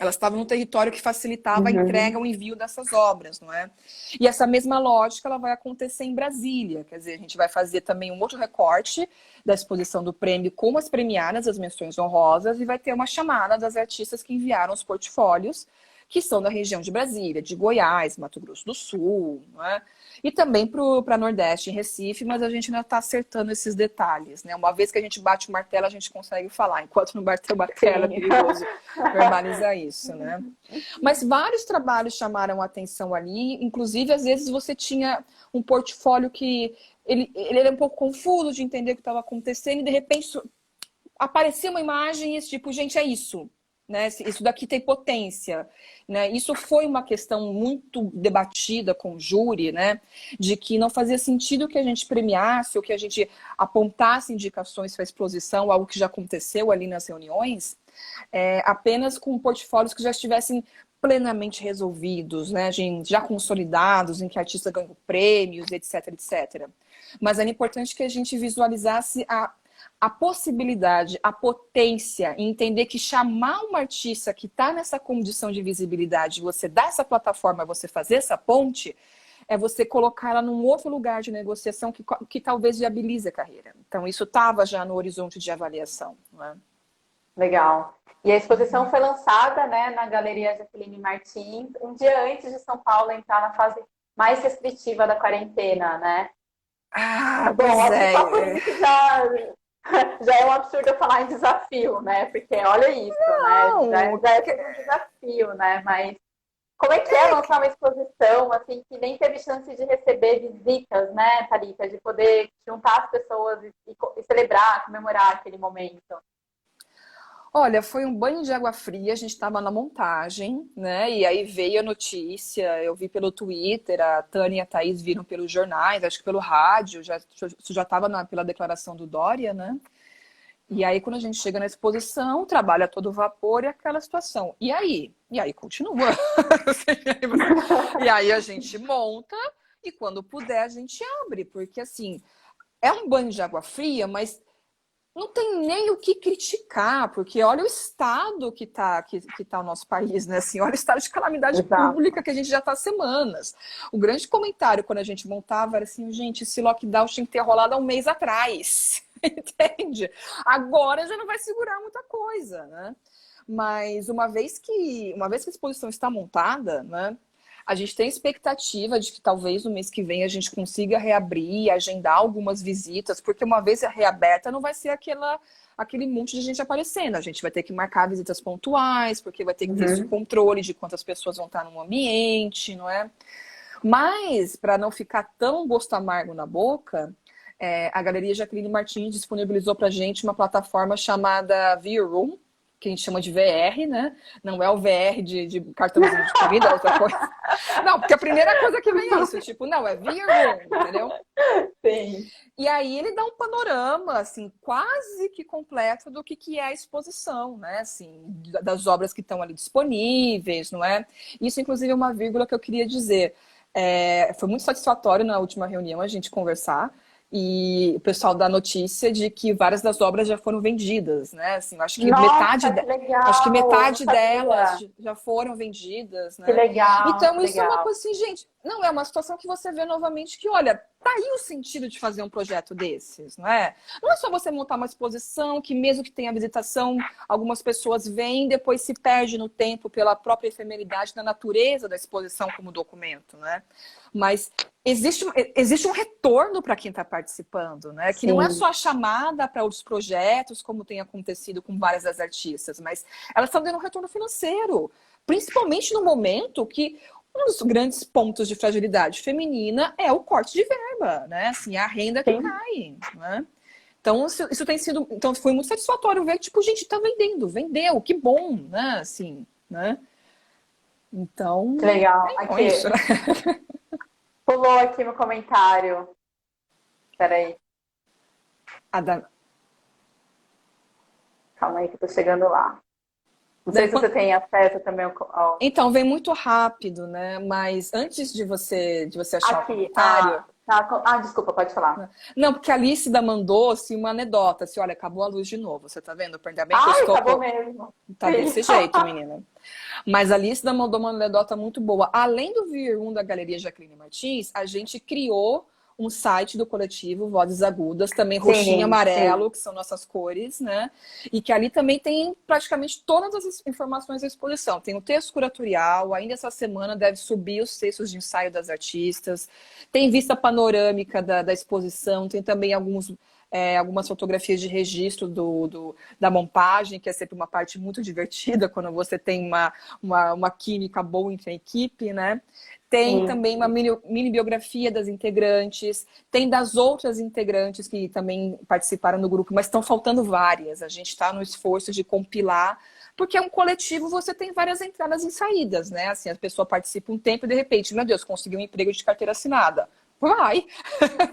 elas estavam num território que facilitava a entrega, Uhum. o envio dessas obras, não é? E essa mesma lógica ela vai acontecer em Brasília, quer dizer, a gente vai fazer também um outro recorte da exposição do prêmio com as premiadas, as menções honrosas, e vai ter uma chamada das artistas que enviaram os portfólios, que são da região de Brasília, de Goiás, Mato Grosso do Sul, não é? E também para Nordeste, em Recife, mas a gente ainda está acertando esses detalhes, né? Uma vez que a gente bate o martelo, a gente consegue falar. Enquanto não bater o martelo, é Sim. perigoso verbalizar isso, né? Mas vários trabalhos chamaram a atenção ali, inclusive, às vezes você tinha um portfólio que ele era um pouco confuso de entender o que estava acontecendo, e de repente aparecia uma imagem e esse tipo, gente, é isso. Né? Isso daqui tem potência, né? Isso foi uma questão muito debatida com o júri, né? De que não fazia sentido que a gente premiasse ou que a gente apontasse indicações para a exposição, algo que já aconteceu ali nas reuniões, apenas com portfólios que já estivessem plenamente resolvidos, né? Já consolidados, em que a artista ganhou prêmios, etc, etc. Mas era importante que a gente visualizasse a possibilidade, a potência, em entender que chamar uma artista que está nessa condição de visibilidade, você dar essa plataforma, você fazer essa ponte, é você colocar ela num outro lugar de negociação que talvez viabilize a carreira. Então, isso estava já no horizonte de avaliação. Não é? Legal. E a exposição foi lançada, né, na Galeria Jaqueline Martins, um dia antes de São Paulo entrar na fase mais restritiva da quarentena, né? Ah, Bom, pois acho que só por é. isso já é um absurdo eu falar em desafio, né? Porque olha isso, né? Não, Já é todo um desafio, né? Mas como é que é lançar uma exposição assim que nem teve chance de receber visitas, né, Thalita? De poder juntar as pessoas e celebrar, comemorar aquele momento. olha, foi um banho de água fria, a gente estava na montagem, né? E aí veio a notícia, eu vi pelo Twitter, a Tânia e a Thaís viram pelos jornais, acho que pelo rádio, isso já estava pela declaração do Dória, né? E aí, quando a gente chega na exposição, trabalha a todo vapor e aquela situação. E aí? E aí continua. E aí a gente monta e quando puder a gente abre, porque assim, é um banho de água fria, mas não tem nem o que criticar, porque olha o estado que tá o nosso país, né? Assim, olha o estado de calamidade Exato. pública que a gente já está há semanas. O grande comentário quando a gente montava era assim, gente, esse lockdown tinha que ter rolado há um mês atrás, entende? Agora já não vai segurar muita coisa, né? Mas uma vez que a exposição está montada, né? A gente tem expectativa de que talvez no mês que vem a gente consiga reabrir, agendar algumas visitas, porque uma vez reaberta não vai ser aquele monte de gente aparecendo. A gente vai ter que marcar visitas pontuais, porque vai ter que ter esse Uhum. controle de quantas pessoas vão estar no ambiente, não é? Mas, para não ficar tão gosto amargo na boca, a Galeria Jaqueline Martins disponibilizou para a gente uma plataforma chamada View Room, que a gente chama de VR, né? Não é o VR de cartãozinho de comida, é outra coisa. Não, porque a primeira coisa que vem é isso, tipo, não, é View Room, entendeu? Sim. E aí ele dá um panorama, assim, quase que completo do que é a exposição, né? Assim, das obras que estão ali disponíveis, não é? Isso, inclusive, é uma vírgula que eu queria dizer. Foi muito satisfatório na última reunião a gente conversar e o pessoal dá notícia de que várias das obras já foram vendidas, né? Assim, eu Nossa, que acho que legal! Não metade delas sabia. já foram vendidas, Que né? legal, que Então, isso é uma legal. coisa assim, gente, não é uma situação que você vê novamente que, olha, tá aí o sentido de fazer um projeto desses, não é? Não é só você montar uma exposição que, mesmo que tenha visitação, algumas pessoas vêm e depois se perde no tempo pela própria efemeridade da natureza da exposição como documento, né? Mas existe um retorno para quem está participando, né? Que não é Sim, só a chamada para outros projetos, como tem acontecido com várias das artistas, mas elas estão dando um retorno financeiro, principalmente no momento que um dos grandes pontos de fragilidade feminina é o corte de verba, né? Assim, a renda que sim. cai, né? Então, isso tem sido. Então, foi muito satisfatório ver que, tipo, gente, tá vendendo, vendeu, que bom, né? Assim, né? Que Então, legal. com isso, Aqui, né? pulou aqui no comentário. Peraí. A da... Calma aí que eu tô chegando lá. Não sei Daí, se você tem acesso também então, vem muito rápido, né? Mas antes de você achar o Aqui, comentário, desculpa, pode falar. não, porque a Lícida mandou assim, uma anedota, assim, olha, acabou a luz de novo, você tá vendo? Ainda bem que eu Ai, acabou estou. mesmo. Tá Sim. desse jeito, menina. Mas a Lícida mandou uma anedota muito boa. Além do Vir 1 da Galeria Jacqueline Martins, a gente criou um site do coletivo Vozes Agudas, também roxinho e Sim, sim. amarelo, que são nossas cores, né? E que ali também tem praticamente todas as informações à exposição. Tem o texto curatorial, ainda essa semana deve subir os textos de ensaio das artistas, tem vista panorâmica da exposição, tem também algumas fotografias de registro da montagem, que é sempre uma parte muito divertida quando você tem uma química boa entre a equipe, né? Tem Sim. também uma mini biografia das integrantes, tem das outras integrantes que também participaram do grupo, mas estão faltando várias. A gente está no esforço de compilar, porque é um coletivo, você tem várias entradas e saídas, né? Assim, a pessoa participa um tempo e de repente, meu Deus, conseguiu um emprego de carteira assinada. Vai,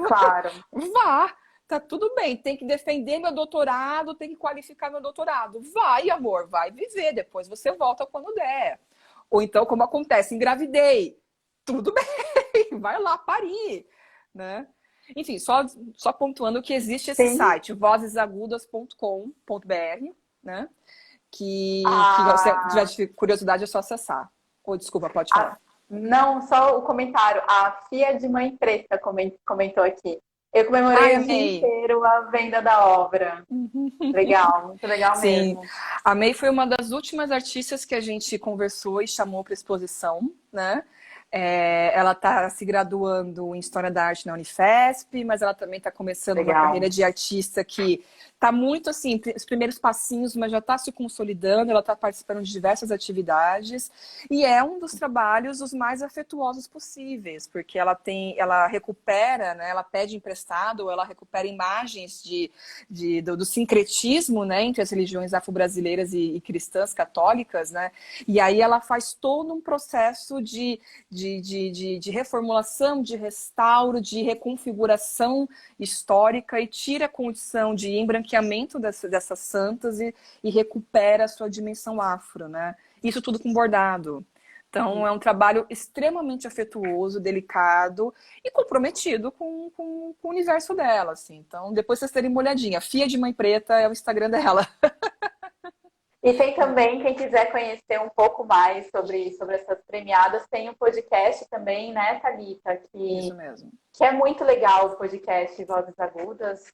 Claro. vá. Tá tudo bem, tem que defender meu doutorado, tem que qualificar meu doutorado. Vai, amor, vai viver, depois você volta quando der. Ou então, como acontece, engravidei. Tudo bem, vai lá parir, né? Enfim, só pontuando que existe esse Sim. site, vozesagudas.com.br, né? Que se Ah, tiver curiosidade é só acessar. Ou desculpa, pode a- falar. não, só o comentário. A Fia de Mãe Preta comentou aqui. Eu Ai, comemorei o dia amei. inteiro a venda da obra. Legal, muito legal Sim, mesmo. a May foi uma das últimas artistas que a gente conversou e chamou para exposição, né? Ela está se graduando em História da Arte na Unifesp, mas ela também está começando uma carreira Legal. de artista que está muito assim, os primeiros passinhos, mas já está se consolidando, ela está participando de diversas atividades, e é um dos trabalhos os mais afetuosos possíveis, porque ela recupera, né, ela pede emprestado, ou ela recupera imagens do sincretismo, né, entre as religiões afro-brasileiras e cristãs católicas, né, e aí ela faz todo um processo de reformulação, de restauro, de reconfiguração histórica e tira a condição de embranqueamento dessas santas e recupera a sua dimensão afro, né? Isso tudo com bordado. Então, é um trabalho extremamente afetuoso, delicado e comprometido com o universo dela, assim. Então, depois vocês terem uma olhadinha. Fia de Mãe Preta é o Instagram dela. E tem também, quem quiser conhecer um pouco mais sobre essas premiadas, tem um podcast também, né, Thalita, Isso que, mesmo. que é muito legal o podcast Vozes Agudas.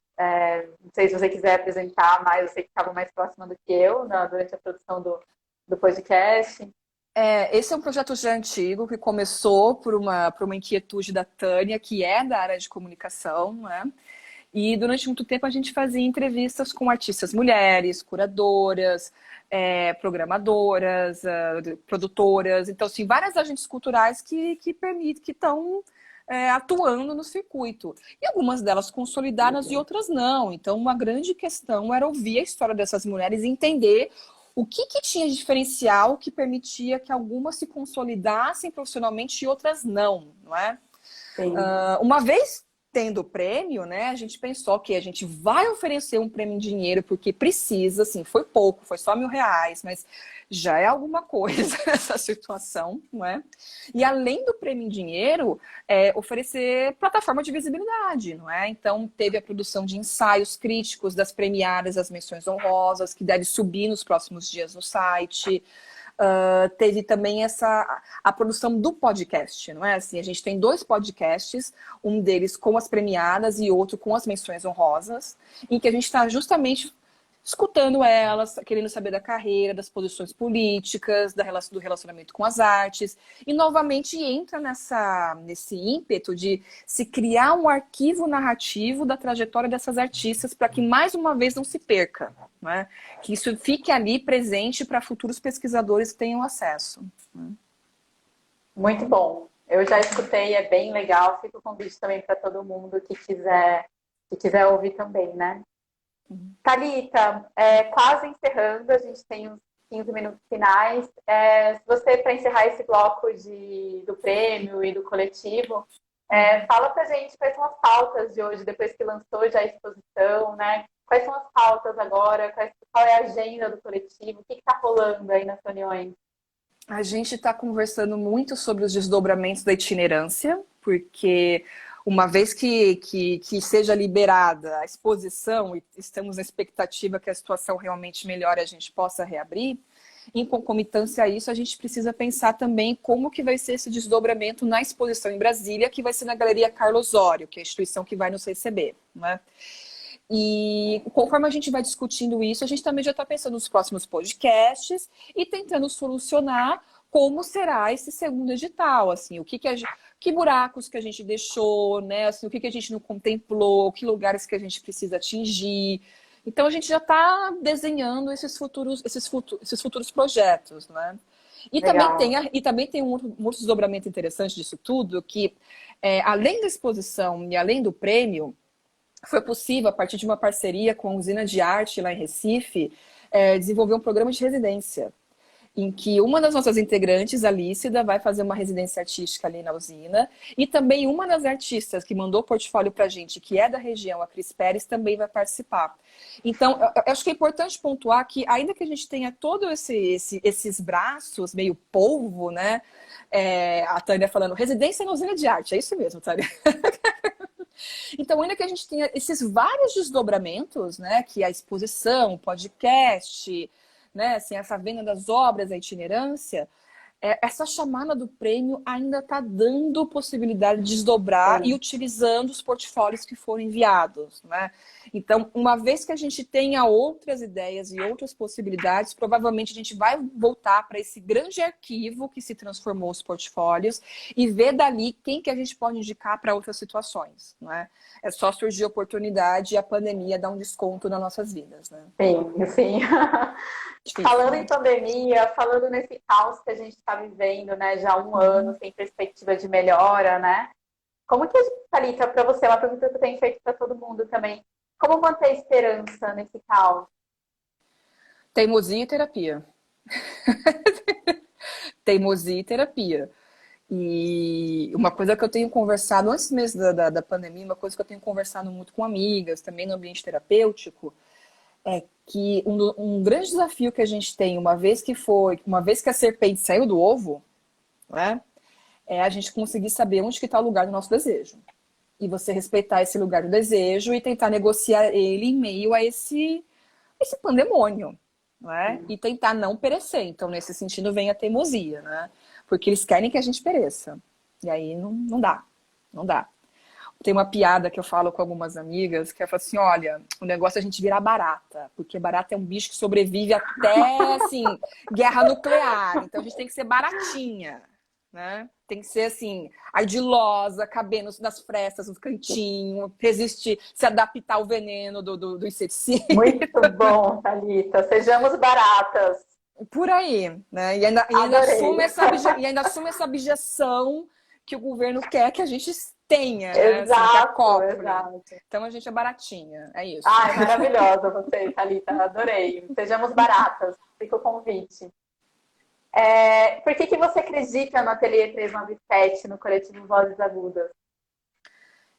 Não sei se você quiser apresentar mais, você que estava mais próxima do que eu durante a produção do podcast. Esse é um projeto já antigo, que começou por uma inquietude da Tânia, que é da área de comunicação, né? E durante muito tempo a gente fazia entrevistas com artistas mulheres, curadoras, programadoras, produtoras, então assim, várias agentes culturais que permitem, que estão atuando no circuito. E algumas delas consolidadas e outras não. Então, uma grande questão era ouvir a história dessas mulheres e entender o que tinha de diferencial que permitia que algumas se consolidassem profissionalmente e outras não, não é? Sim. Uma vez tendo o prêmio, né, a gente pensou que a gente vai oferecer um prêmio em dinheiro porque precisa, assim, foi pouco, foi só R$ 1.000, mas já é alguma coisa essa situação, não é? E além do prêmio em dinheiro, oferecer plataforma de visibilidade, não é? Então teve a produção de ensaios críticos das premiadas, as menções honrosas, que deve subir nos próximos dias no site. Teve também a produção do podcast, não é? Assim, a gente tem 2 podcasts, um deles com as premiadas e outro com as menções honrosas, em que a gente está justamente escutando elas, querendo saber da carreira, das posições políticas, do relacionamento com as artes, e novamente entra nesse ímpeto de se criar um arquivo narrativo da trajetória dessas artistas para que mais uma vez não se perca, né? Que isso fique ali presente para futuros pesquisadores que tenham acesso. Muito bom. Eu já escutei, é bem legal. Fica o convite também para todo mundo que quiser ouvir também, né? Thalita, quase encerrando, a gente tem uns 15 minutos finais. Se você, para encerrar esse bloco do prêmio e do coletivo, fala pra gente quais são as pautas de hoje, depois que lançou já a exposição, né? Quais são as pautas agora? Qual é a agenda do coletivo? O que está rolando aí nas reuniões? A gente está conversando muito sobre os desdobramentos da itinerância, porque uma vez que seja liberada a exposição e estamos na expectativa que a situação realmente melhore e a gente possa reabrir, em concomitância a isso, a gente precisa pensar também como que vai ser esse desdobramento na exposição em Brasília, que vai ser na Galeria Carlos Osório, que é a instituição que vai nos receber, né? E conforme a gente vai discutindo isso, a gente também já está pensando nos próximos podcasts e tentando solucionar como será esse segundo edital, assim, que buracos que a gente deixou, né? Assim, o que a gente não contemplou, que lugares que a gente precisa atingir. Então a gente já está desenhando esses futuros projetos, né? Legal. E também tem um outro desdobramento interessante disso tudo, que além da exposição e além do prêmio, foi possível, a partir de uma parceria com a usina de arte lá em Recife, desenvolver um programa de residência, em que uma das nossas integrantes, a Lícida, vai fazer uma residência artística ali na usina, e também uma das artistas que mandou o portfólio para a gente, que é da região, a Cris Pérez, também vai participar. Então, eu acho que é importante pontuar que, ainda que a gente tenha todos esses braços meio polvo, né? A Tânia falando, residência na usina de arte, é isso mesmo, Tânia? Então, ainda que a gente tenha esses vários desdobramentos, né, que é a exposição, o podcast, né, assim, essa venda das obras, a itinerância, essa chamada do prêmio ainda está dando possibilidade de desdobrar e Sim. utilizando os portfólios que foram enviados, né? Então, uma vez que a gente tenha outras ideias e outras possibilidades, provavelmente a gente vai voltar para esse grande arquivo que se transformou os portfólios e ver dali quem que a gente pode indicar para outras situações, né? É só surgir oportunidade e a pandemia dar um desconto nas nossas vidas, né? Sim, sim. Difícil, Falando né? em pandemia, falando nesse caos que a gente está vivendo, né, já há um ano, sem perspectiva de melhora, né? Como que, Thalita, para você, é uma pergunta que eu tenho feito para todo mundo também, como manter esperança nesse caos? Teimosia e terapia. Teimosia e terapia. E uma coisa que eu tenho conversado, antes mesmo da pandemia, uma coisa que eu tenho conversado muito com amigas, também no ambiente terapêutico, é que um grande desafio que a gente tem, uma vez que a serpente saiu do ovo, né, é a gente conseguir saber onde que está o lugar do nosso desejo. E você respeitar esse lugar do desejo e tentar negociar ele em meio a esse pandemônio, né? E tentar não perecer. Então, nesse sentido, vem a teimosia, né? Porque eles querem que a gente pereça. E aí não dá. Não dá. Tem uma piada que eu falo com algumas amigas, que é assim, olha, o negócio é a gente virar barata, porque barata é um bicho que sobrevive até, assim, guerra nuclear. Então a gente tem que ser baratinha, né? Tem que ser, assim, ardilosa, caber nas frestas, nos cantinhos, resistir, se adaptar ao veneno do inseticida. Muito bom, Thalita. Sejamos baratas. Por aí, né? E ainda Adorei. ainda assume essa objeção que o governo quer que a gente tenha, né? Assim, que Exato, acople. exato. Então a gente é baratinha, é isso. Ai, maravilhosa você, Thalita. Adorei. Sejamos baratas. Fica o convite. Por que você acredita no Ateliê 397, no coletivo Vozes Agudas?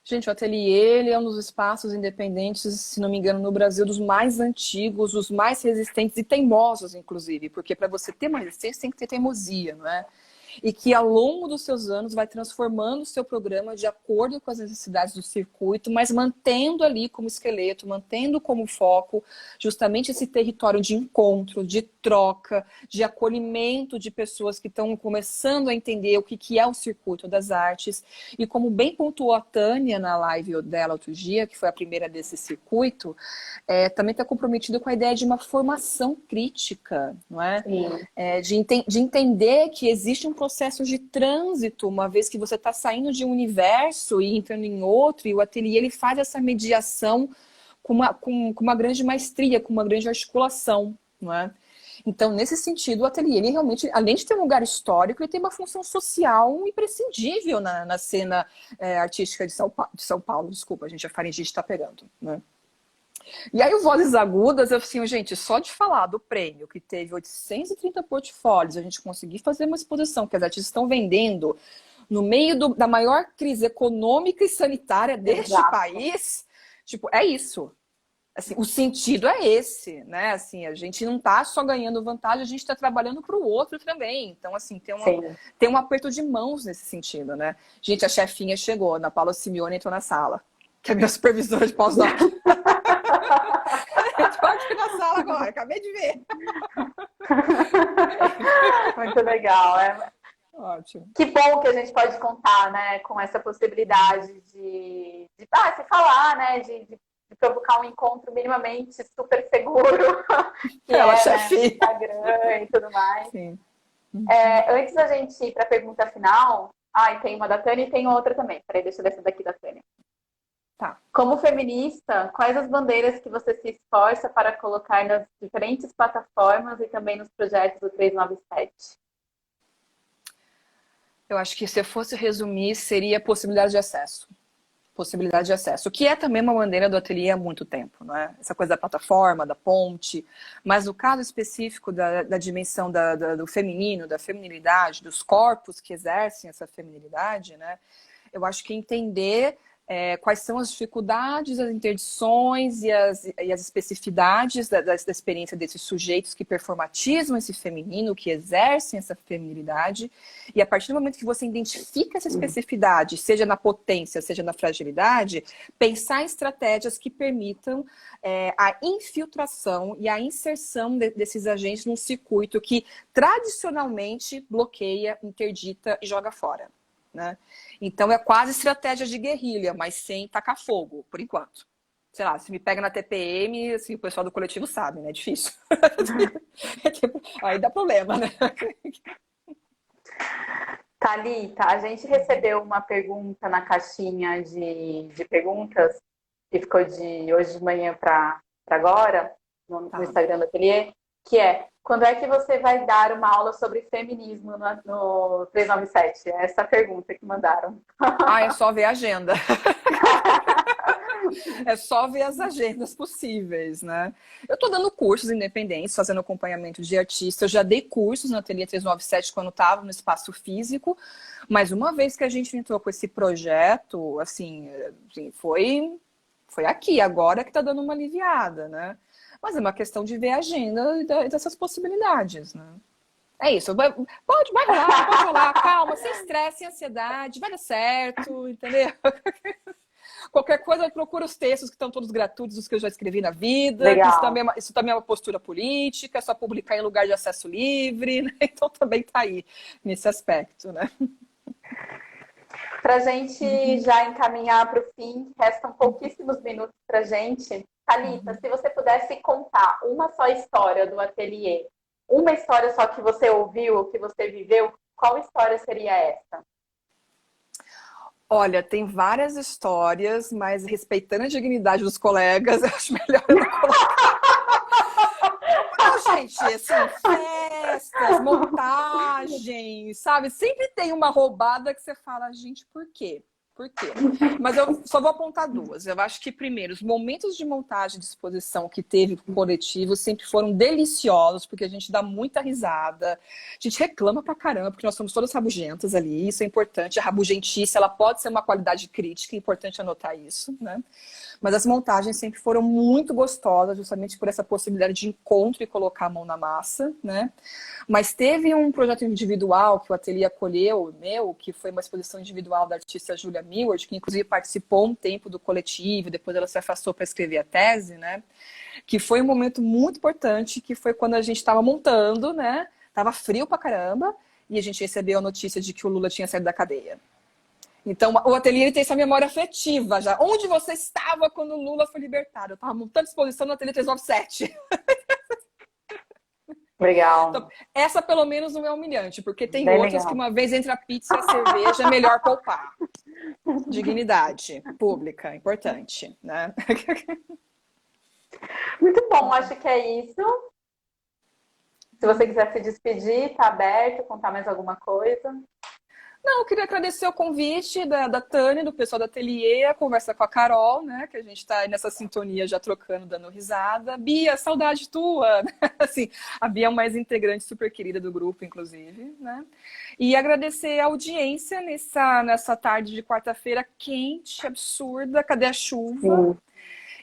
Gente, o ateliê, ele é um dos espaços independentes, se não me engano, no Brasil, dos mais antigos, os mais resistentes e teimosos, inclusive, porque para você ter uma resistência tem que ter teimosia, não é? E que ao longo dos seus anos vai transformando o seu programa de acordo com as necessidades do circuito, mas mantendo ali como esqueleto, mantendo como foco justamente esse território de encontro, de troca, de acolhimento de pessoas que estão começando a entender o que é o circuito das artes. E como bem pontuou a Tânia na live dela outro dia, que foi a primeira desse circuito, também está comprometido com a ideia de uma formação crítica, não é? Sim. De entender que existe um processo de trânsito, uma vez que você está saindo de um universo e entrando em outro, e o ateliê ele faz essa mediação com uma grande maestria, com uma grande articulação, não é? Então, nesse sentido, o ateliê, ele realmente, além de ter um lugar histórico, ele tem uma função social imprescindível na cena artística de São Paulo. Desculpa, gente, a faringite está pegando, né? E aí o Vozes Agudas, eu assim, gente, só de falar do prêmio, que teve 830 portfólios, a gente conseguir fazer uma exposição que as artistas estão vendendo no meio da maior crise econômica e sanitária deste Exato. país, tipo, é isso. Assim, o sentido é esse, né? Assim, a gente não está só ganhando vantagem, a gente está trabalhando para o outro também. Então, assim, Sim. tem um aperto de mãos nesse sentido, né? Gente, a chefinha chegou, Ana Paula Simeone entrou na sala, que é a minha supervisora de pós-doc. Entrou aqui na sala agora, acabei de ver. Muito legal. Ótimo. Que bom que a gente pode contar, né, com essa possibilidade de se falar, né, de provocar um encontro minimamente super seguro, que Ela, é, né, no chefinha. Instagram e tudo mais. Sim. Antes da gente ir para a pergunta final, tem uma da Tânia e tem outra também. Peraí, deixa eu ver essa daqui da Tânia. Tá. Como feminista, quais as bandeiras que você se esforça para colocar nas diferentes plataformas e também nos projetos do 397? Eu acho que se eu fosse resumir, seria possibilidade de acesso. Possibilidade de acesso, o que é também uma bandeira do ateliê há muito tempo, não é? Essa coisa da plataforma, da ponte, mas no caso específico da dimensão do feminino, da feminilidade, dos corpos que exercem essa feminilidade, né? Eu acho que entender quais são as dificuldades, as interdições e as especificidades da experiência desses sujeitos que performatizam esse feminino, que exercem essa feminilidade, e a partir do momento que você identifica essa especificidade, seja na potência, seja na fragilidade, pensar em estratégias que permitam a infiltração e a inserção desses agentes num circuito que tradicionalmente bloqueia, interdita e joga fora. Né? Então é quase estratégia de guerrilha, mas sem tacar fogo, por enquanto. Sei lá, se me pega na TPM, assim, o pessoal do coletivo sabe, né? É difícil. Aí dá problema, né? Thalita, a gente recebeu uma pergunta na caixinha de perguntas, que ficou de hoje de manhã para agora, no Instagram do Ateliê, que é: quando é que você vai dar uma aula sobre feminismo no 397? É essa a pergunta que mandaram. É só ver a agenda. É só ver as agendas possíveis, né? Eu tô dando cursos independentes, fazendo acompanhamento de artista. Eu já dei cursos na Ateliê 397 quando estava no espaço físico, mas uma vez que a gente entrou com esse projeto, assim foi aqui, agora que tá dando uma aliviada, né? Mas é uma questão de ver a agenda e dessas possibilidades, né? É isso, vai rolar, calma, sem estresse, sem ansiedade, vai dar certo, entendeu? Qualquer coisa, procura os textos que estão todos gratuitos, os que eu já escrevi na vida. Isso também é uma postura política, é só publicar em lugar de acesso livre, né? Então também está aí nesse aspecto, né? Para a gente já encaminhar para o fim, restam pouquíssimos minutos para a gente. Thalita, se você pudesse contar uma só história do ateliê, uma história só que você ouviu, que você viveu, qual história seria essa? Olha, tem várias histórias, mas respeitando a dignidade dos colegas, eu acho melhor eu não colocar. Não, gente, assim, festas, montagens, sabe? Sempre tem uma roubada que você fala, gente, por quê? Por quê? Mas eu só vou apontar duas. Eu acho que, primeiro, os momentos de montagem de exposição que teve com o coletivo sempre foram deliciosos, porque a gente dá muita risada, a gente reclama pra caramba, porque nós somos todas rabugentas ali, isso é importante. A rabugentice, ela pode ser uma qualidade crítica, é importante anotar isso, né? Mas as montagens sempre foram muito gostosas, justamente por essa possibilidade de encontro e colocar a mão na massa, né? Mas teve um projeto individual que o Ateliê acolheu, que foi uma exposição individual da artista Julia Millward, que inclusive participou um tempo do coletivo, depois ela se afastou para escrever a tese, né? Que foi um momento muito importante, que foi quando a gente estava montando, né? Tava frio pra caramba, e a gente recebeu a notícia de que o Lula tinha saído da cadeia. Então, o ateliê tem essa memória afetiva já. Onde você estava quando o Lula foi libertado? Eu estava montando exposição no Ateliê 397. Legal. Então, essa, pelo menos, não é humilhante, porque tem Bem outras legal. que uma vez entre a pizza e a cerveja é melhor poupar. Dignidade pública, importante, né? Muito bom, acho que é isso. Se você quiser se despedir, está aberto, contar mais alguma coisa. Não, eu queria agradecer o convite da Tânia, do pessoal da Ateliê, a conversa com a Carol, né? Que a gente está nessa sintonia já trocando, dando risada. Bia, saudade tua! Assim, a Bia é uma ex-integrante super querida do grupo, inclusive, né? E agradecer a audiência nessa tarde de quarta-feira quente, absurda. Cadê a chuva?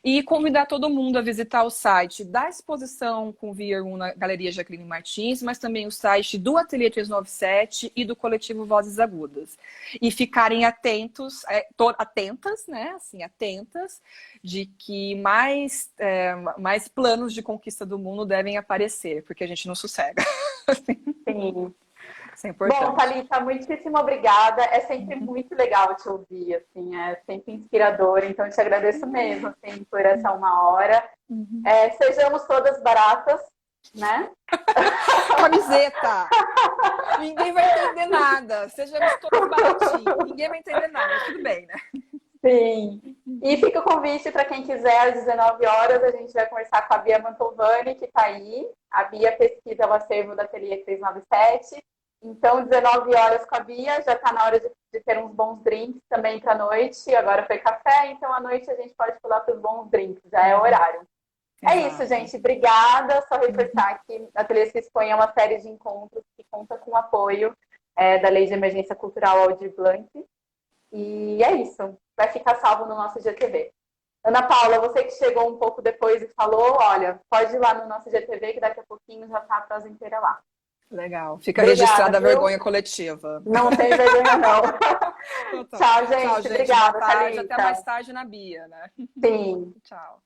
E convidar todo mundo a visitar o site da exposição com Via 1 na Galeria Jaqueline Martins, mas também o site do Ateliê 397 e do coletivo Vozes Agudas. E ficarem atentos, atentas, né? Assim, atentas, de que mais planos de conquista do mundo devem aparecer, porque a gente não sossega. Sim. Isso é Bom, importante. Thalita, muitíssimo obrigada. É sempre muito legal te ouvir, assim, é sempre inspirador. Então, eu te agradeço mesmo, assim, por essa 1 hora. Sejamos todas baratas, né? Camiseta! Ninguém vai entender nada. Sejamos todos baratinhos. Ninguém vai entender nada, mas tudo bem, né? Sim. E fica o convite para quem quiser, às 19 horas, a gente vai conversar com a Bia Mantovani, que está aí. A Bia pesquisa o acervo da Ateliê 397. Então, 19 horas com a Bia, já está na hora de ter uns bons drinks também para a noite. Agora foi café, então à noite a gente pode pular para os bons drinks, já é o horário. É isso, Exato. gente. Obrigada. Só reforçar que a Ateliê se expõe a uma série de encontros que conta com o apoio da Lei de Emergência Cultural Aldir Blanc. E é isso. Vai ficar salvo no nosso GTV. Ana Paula, você que chegou um pouco depois e falou, olha, pode ir lá no nosso GTV que daqui a pouquinho já está a prosa inteira lá. Legal. Fica Obrigada, registrada a viu? vergonha coletiva. Não tem vergonha, não. Então, tá. Tchau, gente. Tchau, gente. Boa Obrigada, tarde. Até Thalita. mais tarde na Bia, né? Sim. Tchau.